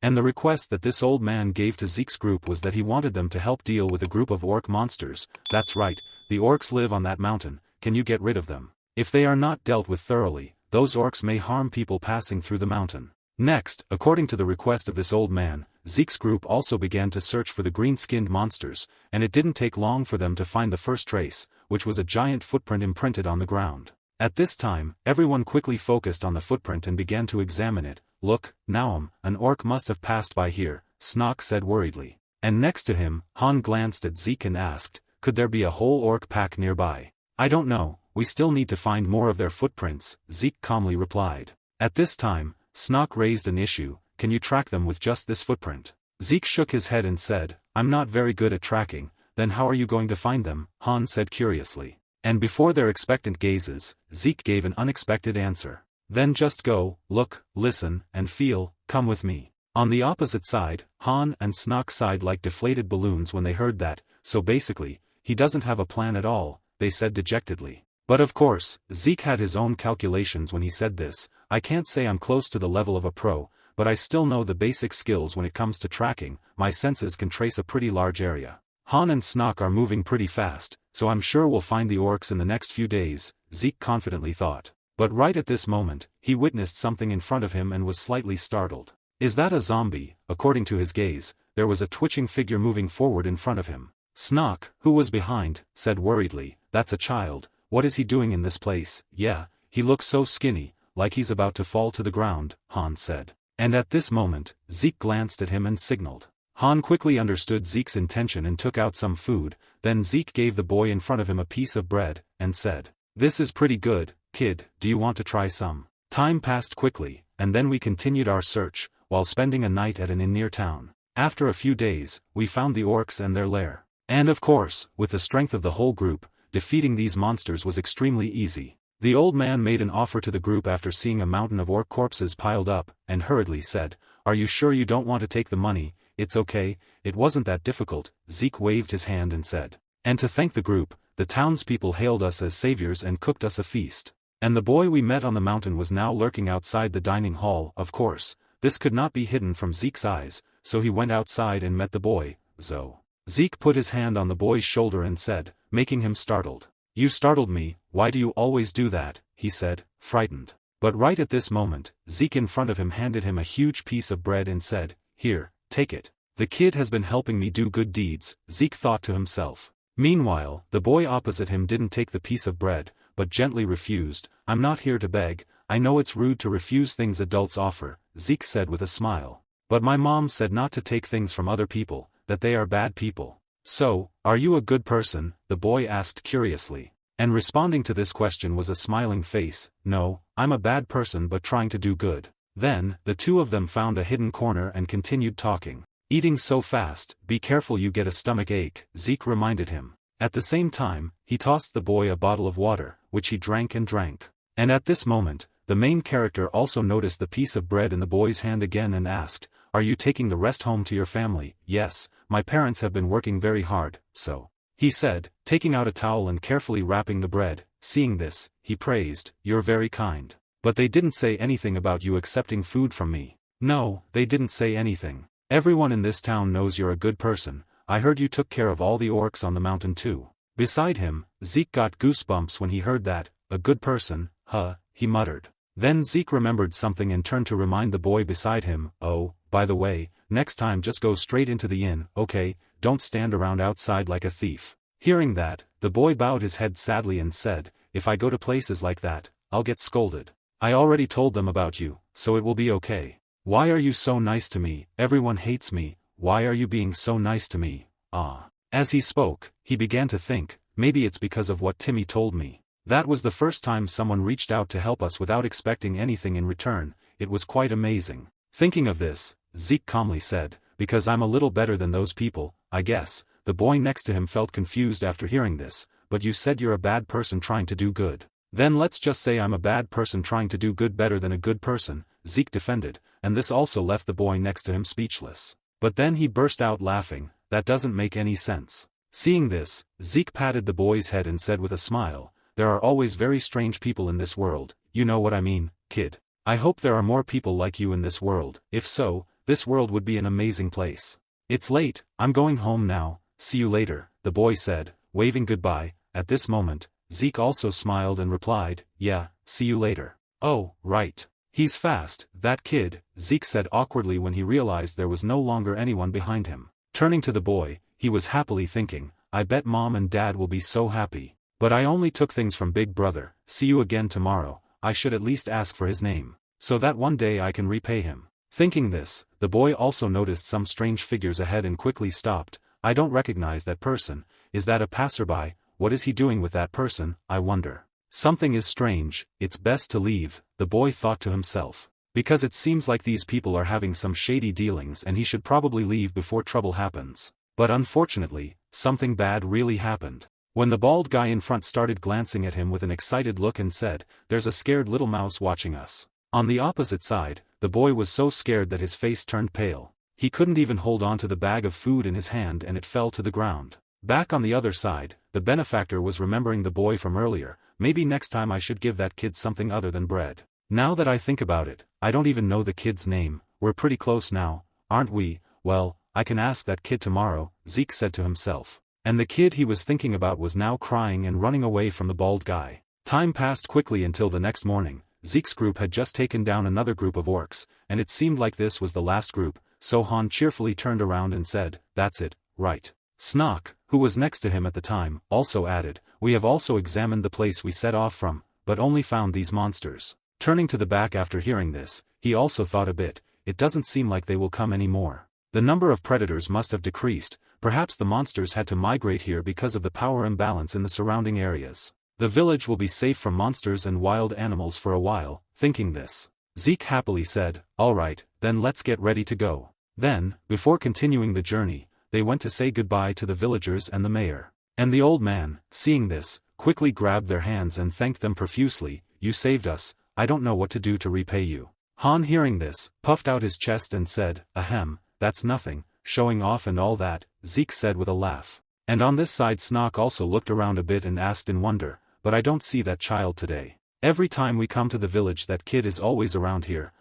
And the request that this old man gave to Zeke's group was that he wanted them to help deal with a group of orc monsters. That's right, the orcs live on that mountain, can you get rid of them? If they are not dealt with thoroughly, those orcs may harm people passing through the mountain. Next, according to the request of this old man, Zeke's group also began to search for the green-skinned monsters, and it didn't take long for them to find the first trace, which was a giant footprint imprinted on the ground. At this time, everyone quickly focused on the footprint and began to examine it. Look, Naum, an orc must have passed by here, Snock said worriedly. And next to him, Han glanced at Zeke and asked, could there be a whole orc pack nearby? I don't know, we still need to find more of their footprints, Zeke calmly replied. At this time, Snock raised an issue, can you track them with just this footprint? Zeke shook his head and said, I'm not very good at tracking, then how are you going to find them? Han said curiously. And before their expectant gazes, Zeke gave an unexpected answer. Then just go, look, listen, and feel, come with me. On the opposite side, Han and Snock sighed like deflated balloons when they heard that, so basically, he doesn't have a plan at all, they said dejectedly. But of course, Zeke had his own calculations when he said this. I can't say I'm close to the level of a pro, but I still know the basic skills when it comes to tracking, my senses can trace a pretty large area. Han and Snock are moving pretty fast, so I'm sure we'll find the orcs in the next few days, Zeke confidently thought. But right at this moment, he witnessed something in front of him and was slightly startled. Is that a zombie? According to his gaze, there was a twitching figure moving forward in front of him. Snock, who was behind, said worriedly, that's a child. What is he doing in this place? Yeah, he looks so skinny, like he's about to fall to the ground, Han said. And at this moment, Zeke glanced at him and signaled. Han quickly understood Zeke's intention and took out some food, then Zeke gave the boy in front of him a piece of bread, and said, this is pretty good, kid, do you want to try some? Time passed quickly, and then we continued our search, while spending a night at an inn near town. After a few days, we found the orcs and their lair. And of course, with the strength of the whole group, defeating these monsters was extremely easy. The old man made an offer to the group after seeing a mountain of orc corpses piled up, and hurriedly said, are you sure you don't want to take the money? It's okay, it wasn't that difficult, Zeke waved his hand and said. And to thank the group, the townspeople hailed us as saviors and cooked us a feast. And the boy we met on the mountain was now lurking outside the dining hall. Of course, this could not be hidden from Zeke's eyes, so he went outside and met the boy, Zoe. Zeke put his hand on the boy's shoulder and said, making him startled. You startled me, why do you always do that? He said, frightened. But right at this moment, Zeke in front of him handed him a huge piece of bread and said, here, take it. The kid has been helping me do good deeds, Zeke thought to himself. Meanwhile, the boy opposite him didn't take the piece of bread, but gently refused. I'm not here to beg, I know it's rude to refuse things adults offer, Zeke said with a smile. But my mom said not to take things from other people, that they are bad people. So, are you a good person? The boy asked curiously. And responding to this question was a smiling face. No, I'm a bad person but trying to do good. Then, the two of them found a hidden corner and continued talking. Eating so fast, be careful you get a stomach ache, Zeke reminded him. At the same time, he tossed the boy a bottle of water, which he drank and drank. And at this moment, the main character also noticed the piece of bread in the boy's hand again and asked, are you taking the rest home to your family? Yes, my parents have been working very hard, so. He said, taking out a towel and carefully wrapping the bread. Seeing this, he praised, you're very kind. But they didn't say anything about you accepting food from me. No, they didn't say anything. Everyone in this town knows you're a good person. I heard you took care of all the orcs on the mountain too. Beside him, Zeke got goosebumps when he heard that. A good person, huh, he muttered. Then Zeke remembered something and turned to remind the boy beside him, oh, by the way, next time just go straight into the inn, okay, don't stand around outside like a thief. Hearing that, the boy bowed his head sadly and said, if I go to places like that, I'll get scolded. I already told them about you, so it will be okay. Why are you so nice to me? Everyone hates me, why are you being so nice to me? Ah. As he spoke, he began to think, maybe it's because of what Timmy told me. That was the first time someone reached out to help us without expecting anything in return. It was quite amazing. Thinking of this, Zeke calmly said, because I'm a little better than those people, I guess. The boy next to him felt confused after hearing this, but you said you're a bad person trying to do good. Then let's just say I'm a bad person trying to do good better than a good person, Zeke defended, and this also left the boy next to him speechless. But then he burst out laughing, that doesn't make any sense. Seeing this, Zeke patted the boy's head and said with a smile, there are always very strange people in this world, you know what I mean, kid. I hope there are more people like you in this world. If so, this world would be an amazing place. It's late, I'm going home now, see you later, the boy said, waving goodbye. At this moment, Zeke also smiled and replied, yeah, see you later. Oh, right. He's fast, that kid, Zeke said awkwardly when he realized there was no longer anyone behind him. Turning to the boy, he was happily thinking, I bet mom and dad will be so happy. But I only took things from big brother, see you again tomorrow, I should at least ask for his name, so that one day I can repay him. Thinking this, the boy also noticed some strange figures ahead and quickly stopped. I don't recognize that person, is that a passerby, what is he doing with that person, I wonder. Something is strange, it's best to leave, the boy thought to himself. Because it seems like these people are having some shady dealings and he should probably leave before trouble happens. But unfortunately, something bad really happened. When the bald guy in front started glancing at him with an excited look and said, there's a scared little mouse watching us. On the opposite side, the boy was so scared that his face turned pale. He couldn't even hold on to the bag of food in his hand and it fell to the ground. Back on the other side, the benefactor was remembering the boy from earlier, maybe next time I should give that kid something other than bread. Now that I think about it, I don't even know the kid's name, we're pretty close now, aren't we? Well, I can ask that kid tomorrow, Zeke said to himself. And the kid he was thinking about was now crying and running away from the bald guy. Time passed quickly until the next morning. Zeke's group had just taken down another group of orcs, and it seemed like this was the last group, so Han cheerfully turned around and said, that's it, right. Snock, who was next to him at the time, also added, we have also examined the place we set off from, but only found these monsters. Turning to the back after hearing this, he also thought a bit, it doesn't seem like they will come anymore. The number of predators must have decreased, perhaps the monsters had to migrate here because of the power imbalance in the surrounding areas. The village will be safe from monsters and wild animals for a while. Thinking this, Zeke happily said, alright, then let's get ready to go. Then, before continuing the journey, they went to say goodbye to the villagers and the mayor. And the old man, seeing this, quickly grabbed their hands and thanked them profusely, you saved us, I don't know what to do to repay you. Han hearing this, puffed out his chest and said, ahem, that's nothing, showing off and all that, Zeke said with a laugh. And on this side Snock also looked around a bit and asked in wonder, but I don't see that child today. Every time we come to the village that kid is always around here,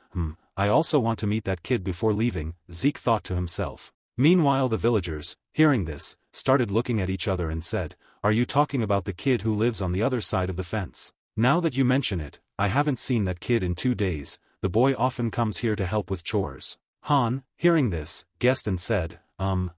I also want to meet that kid before leaving, Zeke thought to himself. Meanwhile the villagers, hearing this, started looking at each other and said, are you talking about the kid who lives on the other side of the fence? Now that you mention it, I haven't seen that kid in 2 days, the boy often comes here to help with chores. Han, hearing this, guessed and said,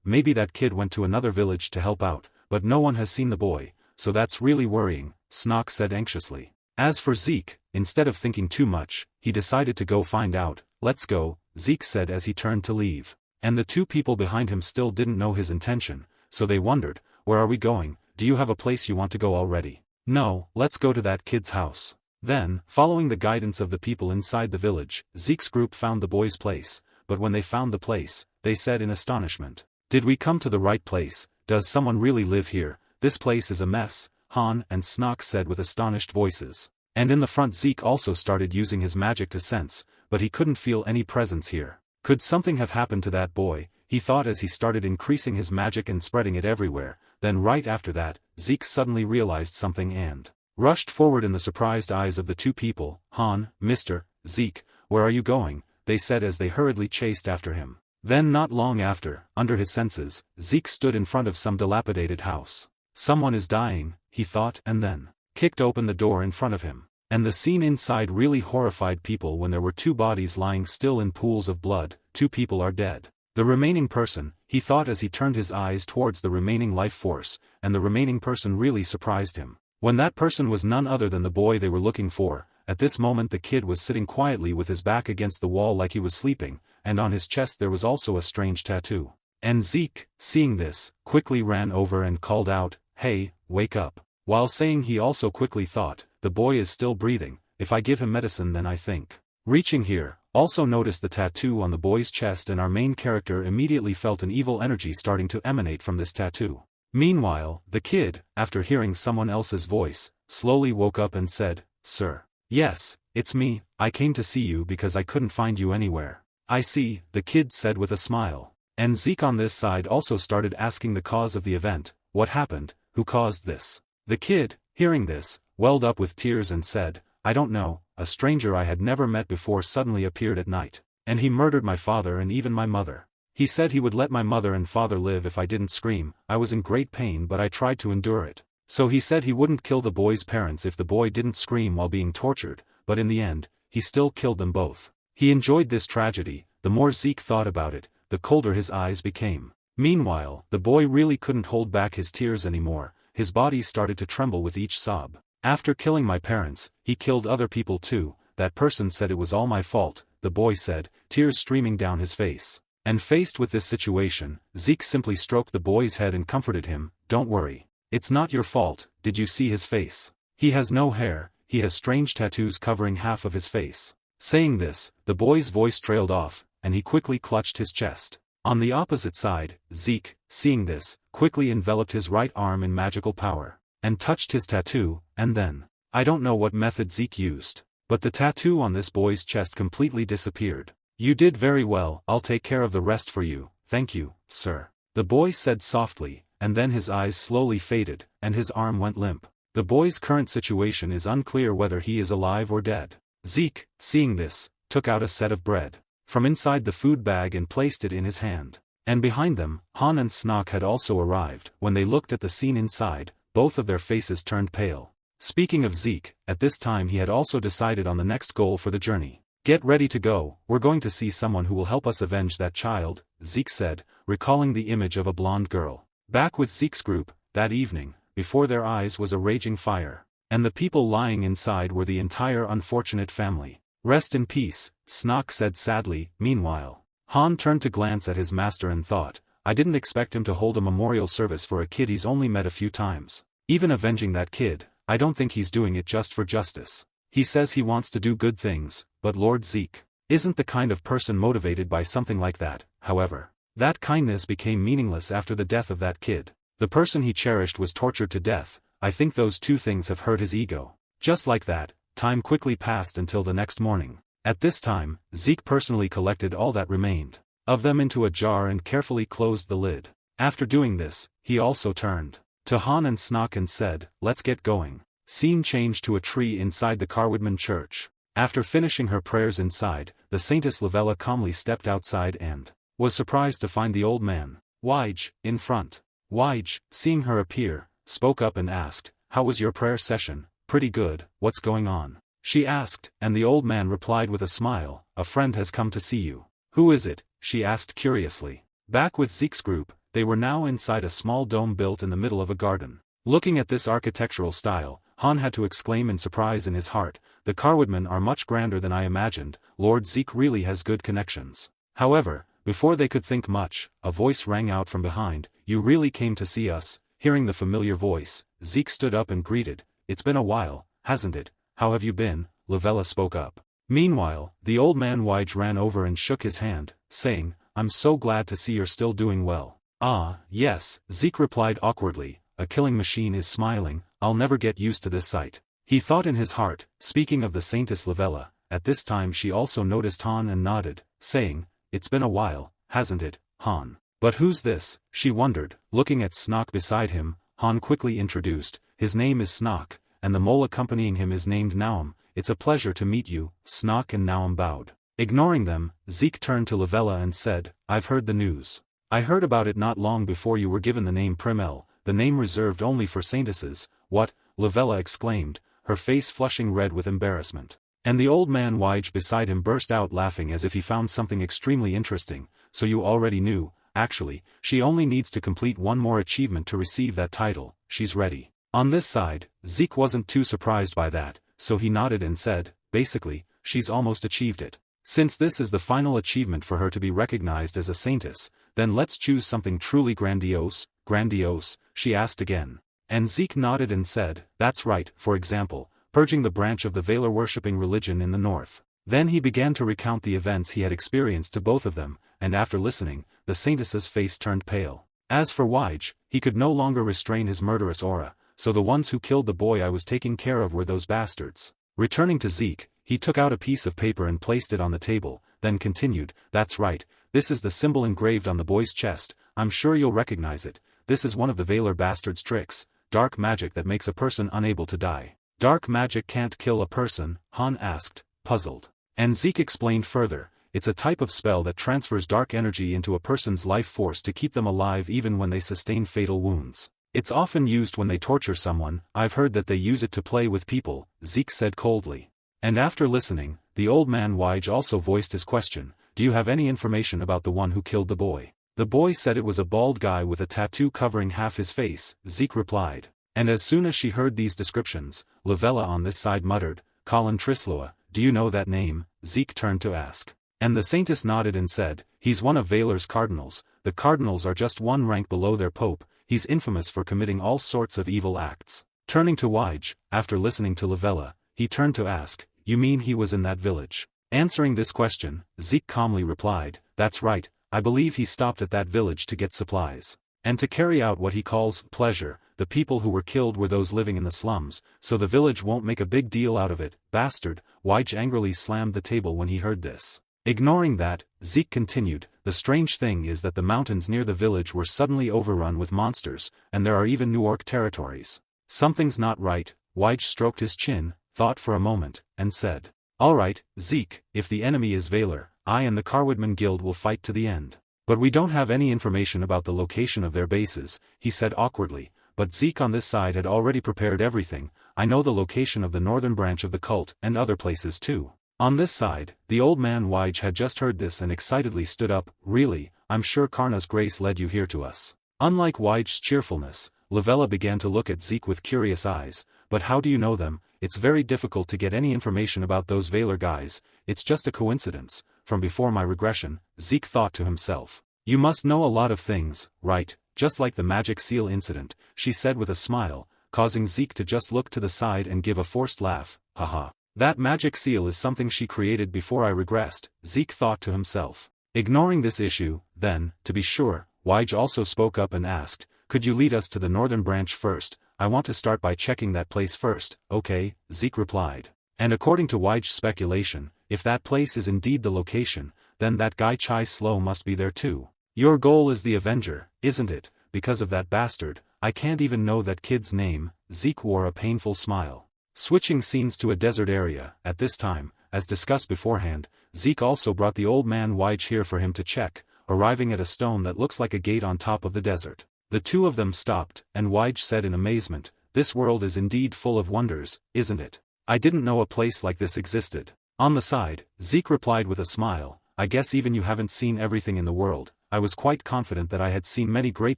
maybe that kid went to another village to help out, but no one has seen the boy, so that's really worrying, Snock said anxiously. As for Zeke, instead of thinking too much, he decided to go find out. Let's go, Zeke said as he turned to leave. And the two people behind him still didn't know his intention, so they wondered, where are we going, do you have a place you want to go already? No, let's go to that kid's house. Then, following the guidance of the people inside the village, Zeke's group found the boy's place, but when they found the place, they said in astonishment, did we come to the right place, does someone really live here, this place is a mess, Han and Snock said with astonished voices. And in the front Zeke also started using his magic to sense, but he couldn't feel any presence here. Could something have happened to that boy, he thought as he started increasing his magic and spreading it everywhere. Then right after that, Zeke suddenly realized something and rushed forward in the surprised eyes of the two people. Han, Mr. Zeke, where are you going? They said as they hurriedly chased after him. Then not long after, under his senses, Zeke stood in front of some dilapidated house. Someone is dying, he thought, and then kicked open the door in front of him. And the scene inside really horrified people when there were 2 bodies lying still in pools of blood. 2 people are dead. The remaining person, he thought as he turned his eyes towards the remaining life force, and the remaining person really surprised him. When that person was none other than the boy they were looking for. At this moment the kid was sitting quietly with his back against the wall like he was sleeping, and on his chest there was also a strange tattoo. And Zeke, seeing this, quickly ran over and called out, hey, wake up. While saying he also quickly thought, the boy is still breathing, if I give him medicine then I think. Reaching here, also noticed the tattoo on the boy's chest and our main character immediately felt an evil energy starting to emanate from this tattoo. Meanwhile, the kid, after hearing someone else's voice, slowly woke up and said, sir. Yes, it's me, I came to see you because I couldn't find you anywhere. I see, the kid said with a smile. And Zeke on this side also started asking the cause of the event, what happened, who caused this? The kid, hearing this, welled up with tears and said, I don't know, a stranger I had never met before suddenly appeared at night. And he murdered my father and even my mother. He said he would let my mother and father live if I didn't scream. I was in great pain but I tried to endure it. So he said he wouldn't kill the boy's parents if the boy didn't scream while being tortured, but in the end, he still killed them both. He enjoyed this tragedy. The more Zeke thought about it, the colder his eyes became. Meanwhile, the boy really couldn't hold back his tears anymore. His body started to tremble with each sob. After killing my parents, he killed other people too. That person said it was all my fault, the boy said, tears streaming down his face. And faced with this situation, Zeke simply stroked the boy's head and comforted him. Don't worry. It's not your fault. Did you see his face? He has no hair, he has strange tattoos covering half of his face. Saying this, the boy's voice trailed off, and he quickly clutched his chest. On the opposite side, Zeke, seeing this, quickly enveloped his right arm in magical power, and touched his tattoo, and then, I don't know what method Zeke used, but the tattoo on this boy's chest completely disappeared. You did very well, I'll take care of the rest for you, thank you, sir. The boy said softly, and then his eyes slowly faded, and his arm went limp. The boy's current situation is unclear whether he is alive or dead. Zeke, seeing this, took out a set of bread from inside the food bag and placed it in his hand. And behind them, Han and Snock had also arrived. When they looked at the scene inside, both of their faces turned pale. Speaking of Zeke, at this time he had also decided on the next goal for the journey. Get ready to go, we're going to see someone who will help us avenge that child, Zeke said, recalling the image of a blonde girl. Back with Zeke's group, that evening, before their eyes was a raging fire. And the people lying inside were the entire unfortunate family. Rest in peace, Snock said sadly. Meanwhile, Han turned to glance at his master and thought, I didn't expect him to hold a memorial service for a kid he's only met a few times. Even avenging that kid, I don't think he's doing it just for justice. He says he wants to do good things, but Lord Zeke isn't the kind of person motivated by something like that. However, that kindness became meaningless after the death of that kid. The person he cherished was tortured to death. I think those two things have hurt his ego. Just like that, time quickly passed until the next morning. At this time, Zeke personally collected all that remained of them into a jar and carefully closed the lid. After doing this, he also turned to Han and Snock and said, let's get going. Scene changed to a tree inside the Carwoodman church. After finishing her prayers inside, the Saintess Lavella calmly stepped outside and was surprised to find the old man, Wige, in front. Wige, seeing her appear, spoke up and asked, how was your prayer session? Pretty good, what's going on? She asked, and the old man replied with a smile, a friend has come to see you. Who is it? She asked curiously. Back with Zeke's group, they were now inside a small dome built in the middle of a garden. Looking at this architectural style, Han had to exclaim in surprise in his heart, the Carwoodmen are much grander than I imagined. Lord Zeke really has good connections. However, before they could think much, a voice rang out from behind, you really came to see us. Hearing the familiar voice, Zeke stood up and greeted, it's been a while, hasn't it? How have you been? Lavella spoke up. Meanwhile, the old man Wige ran over and shook his hand, saying, I'm so glad to see you're still doing well. Ah, yes, Zeke replied awkwardly, a killing machine is smiling, I'll never get used to this sight. He thought in his heart. Speaking of the Saintess Lavella, at this time she also noticed Han and nodded, saying, it's been a while, hasn't it, Han? But who's this? She wondered, looking at Snock beside him. Han quickly introduced, his name is Snock, and the mole accompanying him is named Naum. It's a pleasure to meet you. Snock and Naum bowed. Ignoring them, Zeke turned to Lavella and said, I've heard the news. I heard about it not long before you were given the name Primel, the name reserved only for saintesses. What? Lavella exclaimed, her face flushing red with embarrassment. And the old man Wige beside him burst out laughing as if he found something extremely interesting. So you already knew. Actually, she only needs to complete one more achievement to receive that title. She's ready. On this side, Zeke wasn't too surprised by that, so he nodded and said, basically, she's almost achieved it. Since this is the final achievement for her to be recognized as a saintess, then let's choose something truly grandiose. Grandiose? She asked again. And Zeke nodded and said, that's right, for example, purging the branch of the Valor-worshipping religion in the north. Then he began to recount the events he had experienced to both of them, and after listening, the saintess's face turned pale. As for Wige, he could no longer restrain his murderous aura, so the ones who killed the boy I was taking care of were those bastards. Returning to Zeke, he took out a piece of paper and placed it on the table, then continued, that's right, this is the symbol engraved on the boy's chest, I'm sure you'll recognize it. This is one of the Valor bastards' tricks, dark magic that makes a person unable to die. Dark magic can't kill a person? Han asked, puzzled. And Zeke explained further, it's a type of spell that transfers dark energy into a person's life force to keep them alive even when they sustain fatal wounds. It's often used when they torture someone. I've heard that they use it to play with people, Zeke said coldly. And after listening, the old man Wige also voiced his question, do you have any information about the one who killed the boy? The boy said it was a bald guy with a tattoo covering half his face, Zeke replied. And as soon as she heard these descriptions, Lavella on this side muttered, Colin Trisloa, do you know that name? Zeke turned to ask. And the saintess nodded and said, he's one of Valor's cardinals. The cardinals are just one rank below their pope. He's infamous for committing all sorts of evil acts. Turning to Wige, after listening to Lavella, he turned to ask, you mean he was in that village? Answering this question, Zeke calmly replied, that's right, I believe he stopped at that village to get supplies. And to carry out what he calls pleasure. The people who were killed were those living in the slums, so the village won't make a big deal out of it, bastard. Wige angrily slammed the table when he heard this. Ignoring that, Zeke continued, the strange thing is that the mountains near the village were suddenly overrun with monsters, and there are even new orc territories. Something's not right. Wige stroked his chin, thought for a moment, and said, all right, Zeke, if the enemy is Valor, I and the Carwoodman Guild will fight to the end. But we don't have any information about the location of their bases, he said awkwardly, but Zeke on this side had already prepared everything. I know the location of the northern branch of the cult and other places too. On this side, the old man Wige had just heard this and excitedly stood up, really, I'm sure Karna's grace led you here to us. Unlike Wige's cheerfulness, Lavella began to look at Zeke with curious eyes, but how do you know them? It's very difficult to get any information about those Valor guys, it's just a coincidence. From before my regression, Zeke thought to himself. You must know a lot of things, right? Just like the magic seal incident, she said with a smile, causing Zeke to just look to the side and give a forced laugh, haha. That magic seal is something she created before I regressed, Zeke thought to himself. Ignoring this issue, then, to be sure, Wige also spoke up and asked, could you lead us to the northern branch first? I want to start by checking that place first. Okay, Zeke replied. And according to Wige's speculation, if that place is indeed the location, then that guy Chai Slow must be there too. Your goal is the Avenger, isn't it? Because of that bastard, I can't even know that kid's name. Zeke wore a painful smile. Switching scenes to a desert area, at this time, as discussed beforehand, Zeke also brought the old man Wige here for him to check, arriving at a stone that looks like a gate on top of the desert. The two of them stopped, and Wige said in amazement, this world is indeed full of wonders, isn't it? I didn't know a place like this existed. On the side, Zeke replied with a smile, I guess even you haven't seen everything in the world. I was quite confident that I had seen many great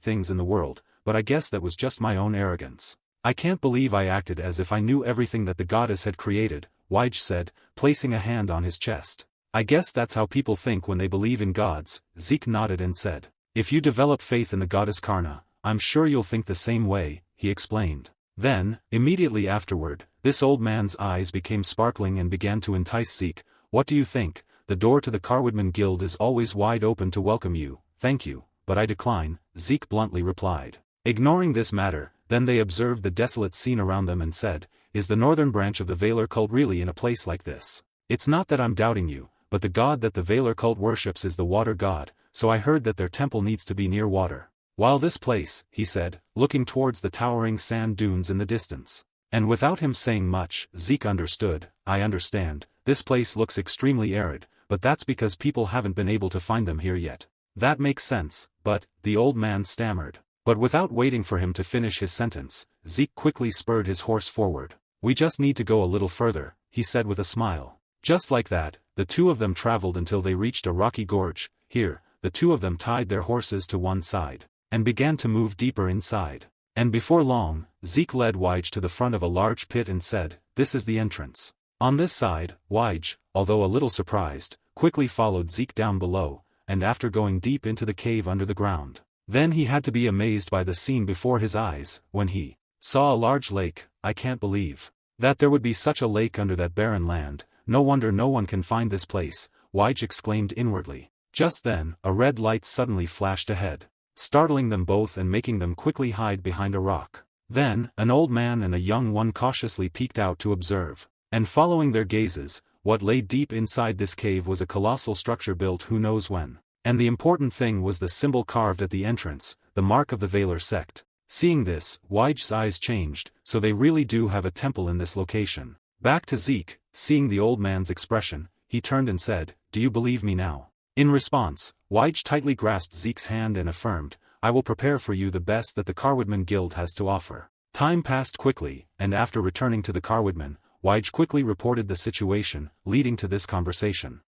things in the world, but I guess that was just my own arrogance. I can't believe I acted as if I knew everything that the goddess had created, Wige said, placing a hand on his chest. I guess that's how people think when they believe in gods. Zeke nodded and said, if you develop faith in the goddess Karna, I'm sure you'll think the same way, he explained. Then, immediately afterward, this old man's eyes became sparkling and began to entice Zeke. What do you think? The door to the Carwoodman Guild is always wide open to welcome you, thank you, but I decline, Zeke bluntly replied. Ignoring this matter, then they observed the desolate scene around them and said, is the northern branch of the Valor cult really in a place like this? It's not that I'm doubting you, but the god that the Valor cult worships is the water god, so I heard that their temple needs to be near water. While this place, he said, looking towards the towering sand dunes in the distance. And without him saying much, Zeke understood, I understand, this place looks extremely arid, but that's because people haven't been able to find them here yet. That makes sense, but, the old man stammered. But without waiting for him to finish his sentence, Zeke quickly spurred his horse forward. We just need to go a little further, he said with a smile. Just like that, the two of them traveled until they reached a rocky gorge. Here, the two of them tied their horses to one side, and began to move deeper inside. And before long, Zeke led Wige to the front of a large pit and said, this is the entrance. On this side, Wige, although a little surprised, quickly followed Zeke down below, and after going deep into the cave under the ground. Then he had to be amazed by the scene before his eyes, when he saw a large lake. I can't believe that there would be such a lake under that barren land. No wonder no one can find this place, Wige exclaimed inwardly. Just then, a red light suddenly flashed ahead, startling them both and making them quickly hide behind a rock. Then, an old man and a young one cautiously peeked out to observe. And following their gazes, what lay deep inside this cave was a colossal structure built who knows when. And the important thing was the symbol carved at the entrance, the mark of the Valor sect. Seeing this, Wige's eyes changed, so they really do have a temple in this location. Back to Zeke, seeing the old man's expression, he turned and said, "Do you believe me now?" In response, Wige tightly grasped Zeke's hand and affirmed, "I will prepare for you the best that the Carwoodman Guild has to offer." Time passed quickly, and after returning to the Carwoodman, Wige quickly reported the situation, leading to this conversation.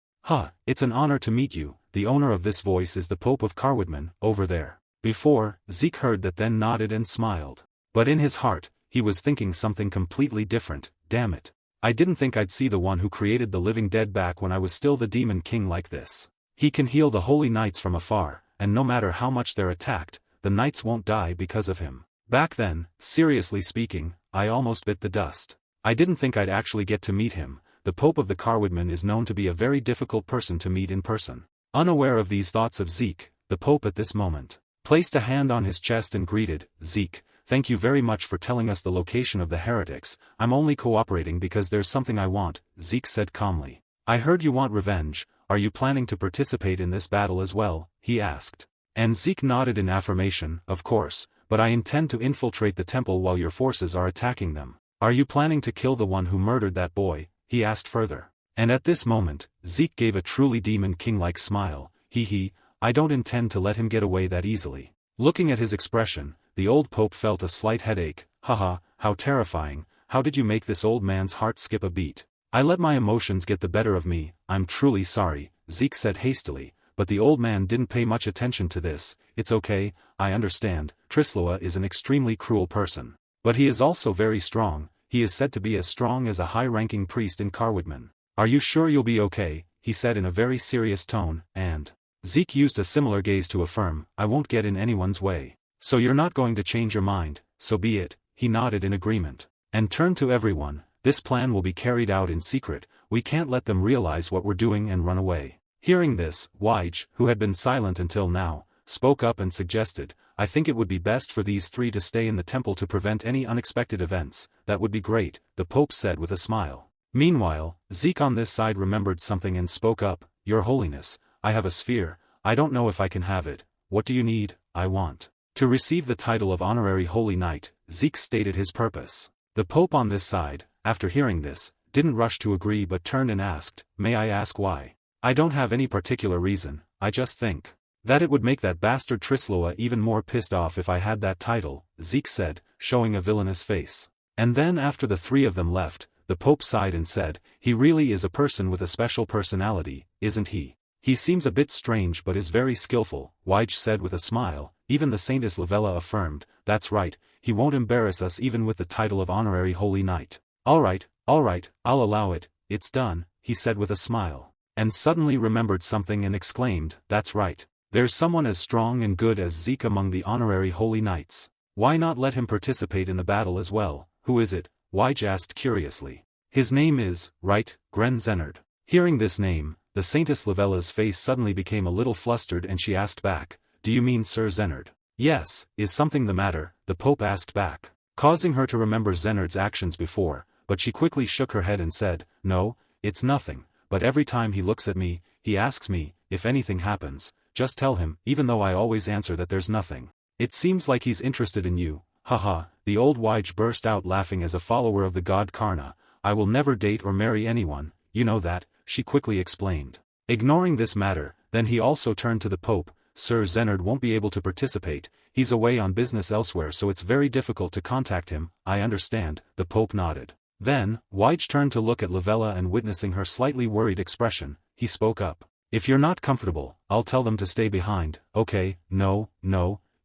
It's an honor to meet you. The owner of this voice is the Pope of Carwoodman, over there." Before, Zeke heard that, then nodded and smiled. But in his heart, he was thinking something completely different. Damn it. I didn't think I'd see the one who created the living dead back when I was still the Demon King like this. He can heal the holy knights from afar, and no matter how much they're attacked, the knights won't die because of him. Back then, seriously speaking, I almost bit the dust. I didn't think I'd actually get to meet him. The Pope of the Carwoodman is known to be a very difficult person to meet in person. Unaware of these thoughts of Zeke, the Pope at this moment placed a hand on his chest and greeted, "Zeke, thank you very much for telling us the location of the heretics. I'm only cooperating because there's something I want," Zeke said calmly. "I heard you want revenge. Are you planning to participate in this battle as well?" he asked. And Zeke nodded in affirmation, "Of course, but I intend to infiltrate the temple while your forces are attacking them." "Are you planning to kill the one who murdered that boy?" he asked further. And at this moment, Zeke gave a truly Demon King-like smile. I don't intend to let him get away that easily." Looking at his expression, the old Pope felt a slight headache. How terrifying. How did you make this old man's heart skip a beat? "I let my emotions get the better of me. I'm truly sorry," Zeke said hastily, but the old man didn't pay much attention to this. "It's okay, I understand. Trisloa is an extremely cruel person. But he is also very strong. He is said to be as strong as a high-ranking priest in Carwoodman." "Are you sure you'll be okay?" he said in a very serious tone, and Zeke used a similar gaze to affirm, "I won't get in anyone's way." "So you're not going to change your mind, so be it," he nodded in agreement, and turned to everyone. "This plan will be carried out in secret. We can't let them realize what we're doing and run away." Hearing this, Wige, who had been silent until now, spoke up and suggested, "I think it would be best for these three to stay in the temple to prevent any unexpected events." "That would be great," the Pope said with a smile. Meanwhile, Zeke on this side remembered something and spoke up, "Your Holiness, I have a sphere. I don't know if I can have it. What do you need?" "I want to receive the title of Honorary Holy Knight," Zeke stated his purpose. The Pope on this side, after hearing this, didn't rush to agree but turned and asked, "May I ask why?" "I don't have any particular reason, I just think that it would make that bastard Trisloa even more pissed off if I had that title," Zeke said, showing a villainous face. And then after the three of them left, the Pope sighed and said, "He really is a person with a special personality, isn't he? He seems a bit strange but is very skillful," Wige said with a smile. Even the Saintess Lavella affirmed, "That's right, he won't embarrass us even with the title of Honorary Holy Knight." All right, I'll allow it, it's done," he said with a smile. And suddenly remembered something and exclaimed, "That's right. There's someone as strong and good as Zeke among the Honorary Holy Knights. Why not let him participate in the battle as well?" "Who is it?" Wige asked curiously. "His name is, right, Gren Zennard." Hearing this name, the Saintess Lavella's face suddenly became a little flustered and she asked back, "Do you mean Sir Zennard?" "Yes, is something the matter?" the Pope asked back, causing her to remember Zennard's actions before, but she quickly shook her head and said, "No, it's nothing, but every time he looks at me, he asks me, if anything happens, just tell him, even though I always answer that there's nothing. It seems like he's interested in you." The old Wige burst out laughing. "As a follower of the god Karna, I will never date or marry anyone, you know that," she quickly explained. Ignoring this matter, then he also turned to the Pope. "Sir Zennard won't be able to participate, he's away on business elsewhere, so it's very difficult to contact him." "I understand," the Pope nodded. Then, Wige turned to look at Lavella and witnessing her slightly worried expression, he spoke up. "If you're not comfortable, I'll tell them to stay behind." "Okay, no,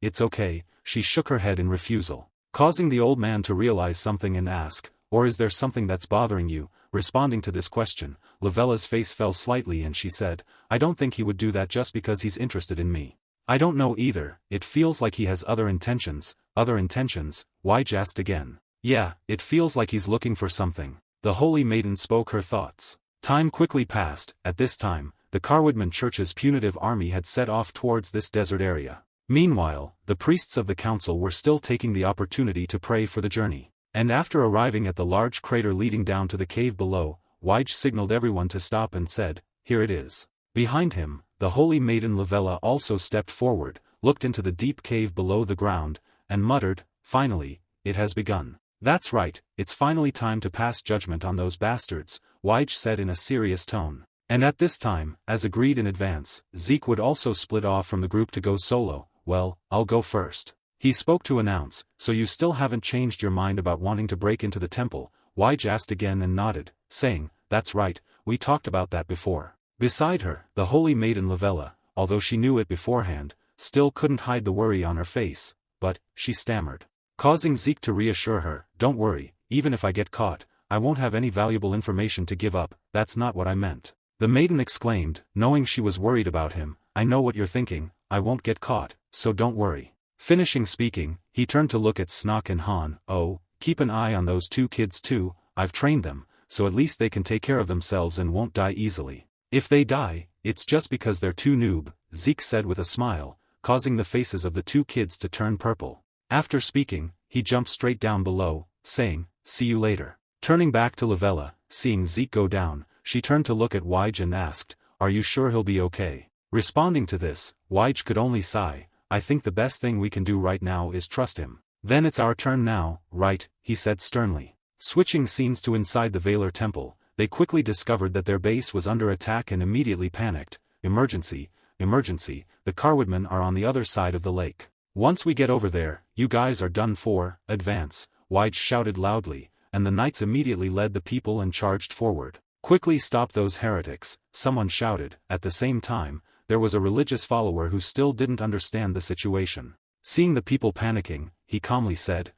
it's okay," she shook her head in refusal, causing the old man to realize something and ask, "Or is there something that's bothering you?" Responding to this question, Lavella's face fell slightly and she said, "I don't think he would do that just because he's interested in me." "I don't know either, it feels like he has other intentions." "Other intentions?" Wige asked again. "Yeah, it feels like he's looking for something." The holy maiden spoke her thoughts. Time quickly passed. At this time, the Carwoodman Church's punitive army had set off towards this desert area. Meanwhile, the priests of the council were still taking the opportunity to pray for the journey. And after arriving at the large crater leading down to the cave below, Wige signaled everyone to stop and said, "Here it is." Behind him, the holy maiden Lavella also stepped forward, looked into the deep cave below the ground, and muttered, "Finally, it has begun." "That's right, it's finally time to pass judgment on those bastards," Wige said in a serious tone. And at this time, as agreed in advance, Zeke would also split off from the group to go solo. Well, I'll go first. He spoke to announce, so you still haven't changed your mind about wanting to break into the temple? Wige asked again and nodded, saying, that's right, we talked about that before. Beside her, the holy maiden Lavella, although she knew it beforehand, still couldn't hide the worry on her face, but, she stammered, causing Zeke to reassure her, don't worry, even if I get caught, I won't have any valuable information to give up, that's not what I meant. The maiden exclaimed, knowing she was worried about him, I know what you're thinking, I won't get caught, so don't worry. Finishing speaking, he turned to look at Snook and Han. Oh, keep an eye on those two kids too, I've trained them, so at least they can take care of themselves and won't die easily. If they die, it's just because they're too noob, Zeke said with a smile, causing the faces of the two kids to turn purple. After speaking, he jumped straight down below, saying, see you later. Turning back to Lavella, seeing Zeke go down, she turned to look at Wige and asked, are you sure he'll be okay? Responding to this, Wige could only sigh, I think the best thing we can do right now is trust him. Then it's our turn now, right, he said sternly. Switching scenes to inside the Valor Temple, they quickly discovered that their base was under attack and immediately panicked. Emergency, emergency, the Carwoodmen are on the other side of the lake. Once we get over there, you guys are done for, advance, Wige shouted loudly, and the knights immediately led the people and charged forward. Quickly stop those heretics, someone shouted. At the same time, there was a religious follower who still didn't understand the situation. Seeing the people panicking, he calmly said,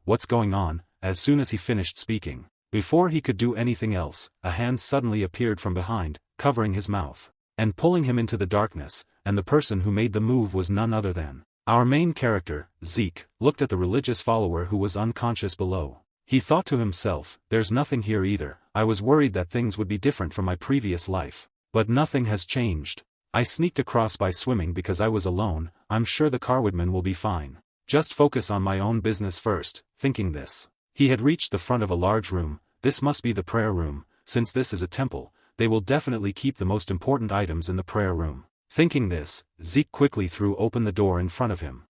what's going on, as soon as he finished speaking. Before he could do anything else, a hand suddenly appeared from behind, covering his mouth, and pulling him into the darkness, and the person who made the move was none other than our main character. Zeke looked at the religious follower who was unconscious below. He thought to himself, there's nothing here either, I was worried that things would be different from my previous life. But nothing has changed. I sneaked across by swimming because I was alone, I'm sure the Carwoodmen will be fine. Just focus on my own business first. Thinking this, he had reached the front of a large room. This must be the prayer room, since this is a temple, they will definitely keep the most important items in the prayer room. Thinking this, Zeke quickly threw open the door in front of him,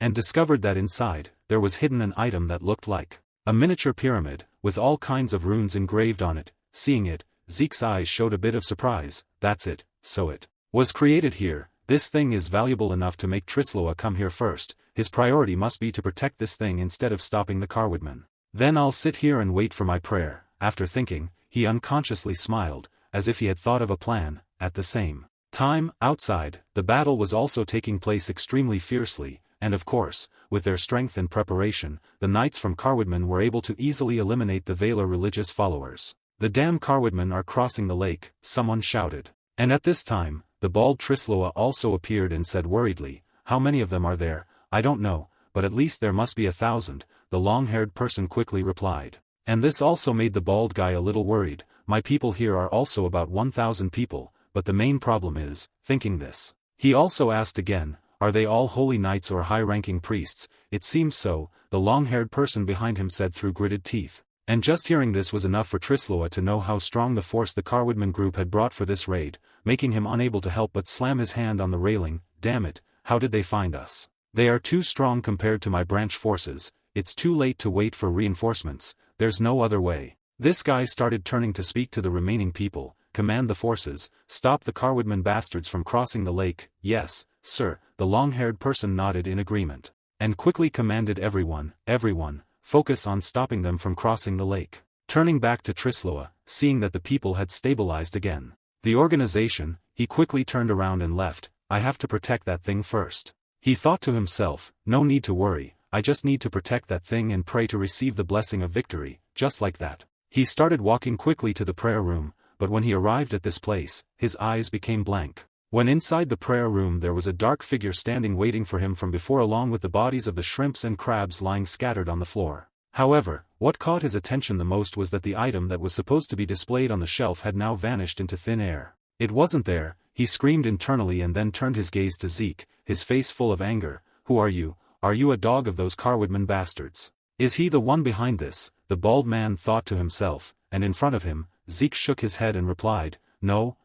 and discovered that inside, there was hidden an item that looked like a miniature pyramid, with all kinds of runes engraved on it. Seeing it, Zeke's eyes showed a bit of surprise. That's it, so it was created here. This thing is valuable enough to make Trisloa come here first. His priority must be to protect this thing instead of stopping the Carwoodmen. Then I'll sit here and wait for my prayer. After thinking, he unconsciously smiled, as if he had thought of a plan. At the same time, outside, the battle was also taking place extremely fiercely, and of course, with their strength and preparation, the knights from Carwoodmen were able to easily eliminate the Valor religious followers. The damn Carwoodmen are crossing the lake, someone shouted. And at this time, the bald Trisloa also appeared and said worriedly, how many of them are there? I don't know, but at least there must be 1,000, the long-haired person quickly replied. And this also made the bald guy a little worried. My people here are also about 1,000 people, but the main problem is, thinking this, he also asked again, are they all holy knights or high-ranking priests? It seems so, the long-haired person behind him said through gritted teeth. And just hearing this was enough for Trisloa to know how strong the force the Carwoodmen group had brought for this raid, making him unable to help but slam his hand on the railing. Damn it, how did they find us? They are too strong compared to my branch forces. It's too late to wait for reinforcements, there's no other way. This guy started turning to speak to the remaining people. Command the forces, stop the Carwoodmen bastards from crossing the lake. Yes, sir, the long-haired person nodded in agreement, and quickly commanded everyone, focus on stopping them from crossing the lake. Turning back to Trisloa, seeing that the people had stabilized again, the organization, he quickly turned around and left. I have to protect that thing first. He thought to himself, no need to worry, I just need to protect that thing and pray to receive the blessing of victory. Just like that, he started walking quickly to the prayer room, but when he arrived at this place, his eyes became blank. When inside the prayer room there was a dark figure standing waiting for him from before, along with the bodies of the shrimps and crabs lying scattered on the floor. However, what caught his attention the most was that the item that was supposed to be displayed on the shelf had now vanished into thin air. It wasn't there. He screamed internally and then turned his gaze to Zeke, his face full of anger. Who are you? Are you a dog of those Carwoodmen bastards? Is he the one behind this? The bald man thought to himself, and in front of him, Zeke shook his head and replied, no,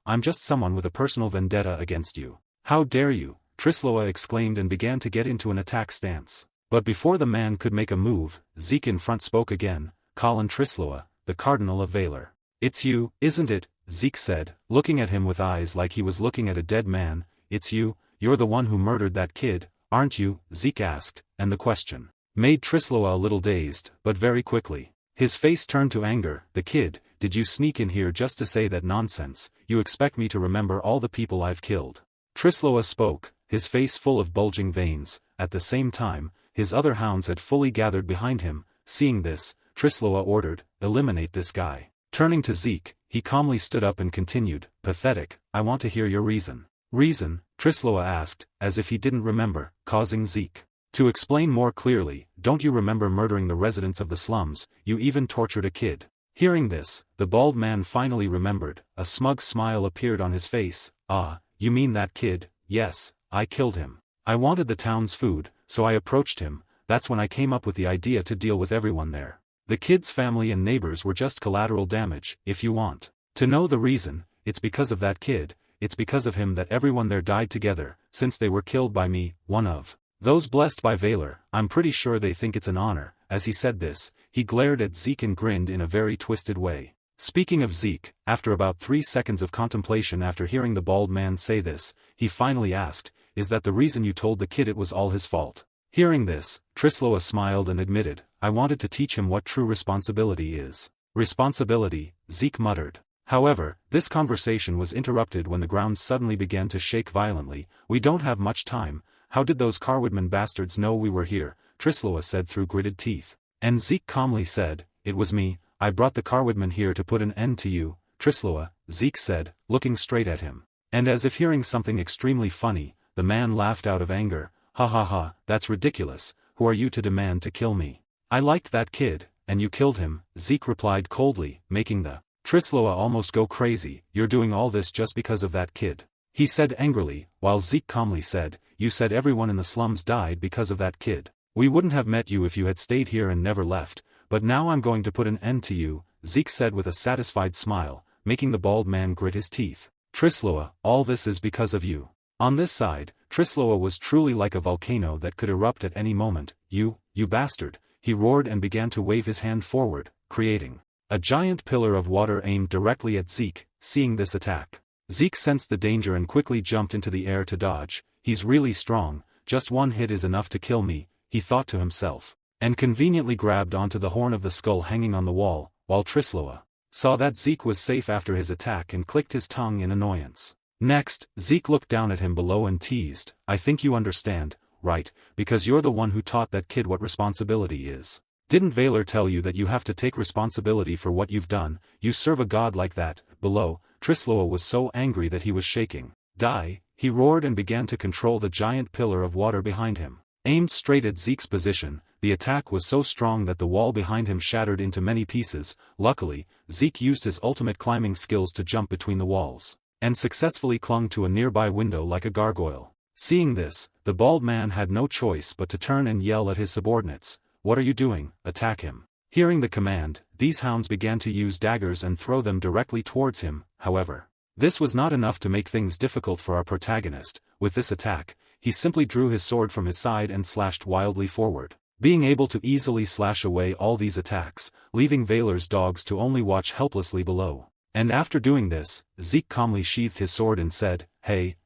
I'm just someone with a personal vendetta against you. How dare you? Trisloa exclaimed and began to get into an attack stance. But before the man could make a move, Zeke in front spoke again, Colin Trisloa, the Cardinal of Valor. It's you, isn't it? Zeke said, looking at him with eyes like he was looking at a dead man. It's you, you're the one who murdered that kid, aren't you? Zeke asked, and the question made Trisloa a little dazed, but very quickly his face turned to anger. The kid, did you sneak in here just to say that nonsense? You expect me to remember all the people I've killed? Trisloa spoke, his face full of bulging veins. At the same time, his other hounds had fully gathered behind him. Seeing this, Trisloa ordered, eliminate this guy. Turning to Zeke, he calmly stood up and continued, pathetic, I want to hear your reason. Reason? Trisloa asked, as if he didn't remember, causing Zeke to explain more clearly. Don't you remember murdering the residents of the slums? You even tortured a kid. Hearing this, the bald man finally remembered. A smug smile appeared on his face. Ah, you mean that kid? Yes, I killed him. I wanted the town's food, so I approached him. That's when I came up with the idea to deal with everyone there. The kid's family and neighbors were just collateral damage. If you want to know the reason, it's because of that kid. It's because of him that everyone there died together, since they were killed by me, one of those blessed by Valor. I'm pretty sure they think it's an honor. As he said this, he glared at Zeke and grinned in a very twisted way. Speaking of Zeke, after about 3 seconds of contemplation after hearing the bald man say this, he finally asked, is that the reason you told the kid it was all his fault? Hearing this, Trisloa smiled and admitted, I wanted to teach him what true responsibility is. Responsibility, Zeke muttered. However, this conversation was interrupted when the ground suddenly began to shake violently. We don't have much time. How did those Carwoodman bastards know we were here? Trisloa said through gritted teeth. And Zeke calmly said, it was me, I brought the Carwoodman here to put an end to you. Trisloa, Zeke said, looking straight at him. And as if hearing something extremely funny, the man laughed out of anger. Ha ha ha, that's ridiculous. Who are you to demand to kill me? I liked that kid, and you killed him, Zeke replied coldly, making the Trisloa almost go crazy. You're doing all this just because of that kid, he said angrily, while Zeke calmly said, you said everyone in the slums died because of that kid. We wouldn't have met you if you had stayed here and never left, but now I'm going to put an end to you, Zeke said with a satisfied smile, making the bald man grit his teeth. Trisloa, all this is because of you. On this side, Trisloa was truly like a volcano that could erupt at any moment. You bastard, he roared and began to wave his hand forward, creating a giant pillar of water aimed directly at Zeke. Seeing this attack, Zeke sensed the danger and quickly jumped into the air to dodge. He's really strong, just one hit is enough to kill me, he thought to himself, and conveniently grabbed onto the horn of the skull hanging on the wall, while Trisloa saw that Zeke was safe after his attack and clicked his tongue in annoyance. Next, Zeke looked down at him below and teased, I think you understand, right, because you're the one who taught that kid what responsibility is. Didn't Valor tell you that you have to take responsibility for what you've done? You serve a god like that. Below, Trisloa was so angry that he was shaking. Die, he roared and began to control the giant pillar of water behind him. Aimed straight at Zeke's position, the attack was so strong that the wall behind him shattered into many pieces. Luckily, Zeke used his ultimate climbing skills to jump between the walls, and successfully clung to a nearby window like a gargoyle. Seeing this, the bald man had no choice but to turn and yell at his subordinates, what are you doing? Attack him. Hearing the command, these hounds began to use daggers and throw them directly towards him. However, this was not enough to make things difficult for our protagonist. With this attack, he simply drew his sword from his side and slashed wildly forward, being able to easily slash away all these attacks, leaving Valor's dogs to only watch helplessly below. And after doing this, Zeke calmly sheathed his sword and said, hey,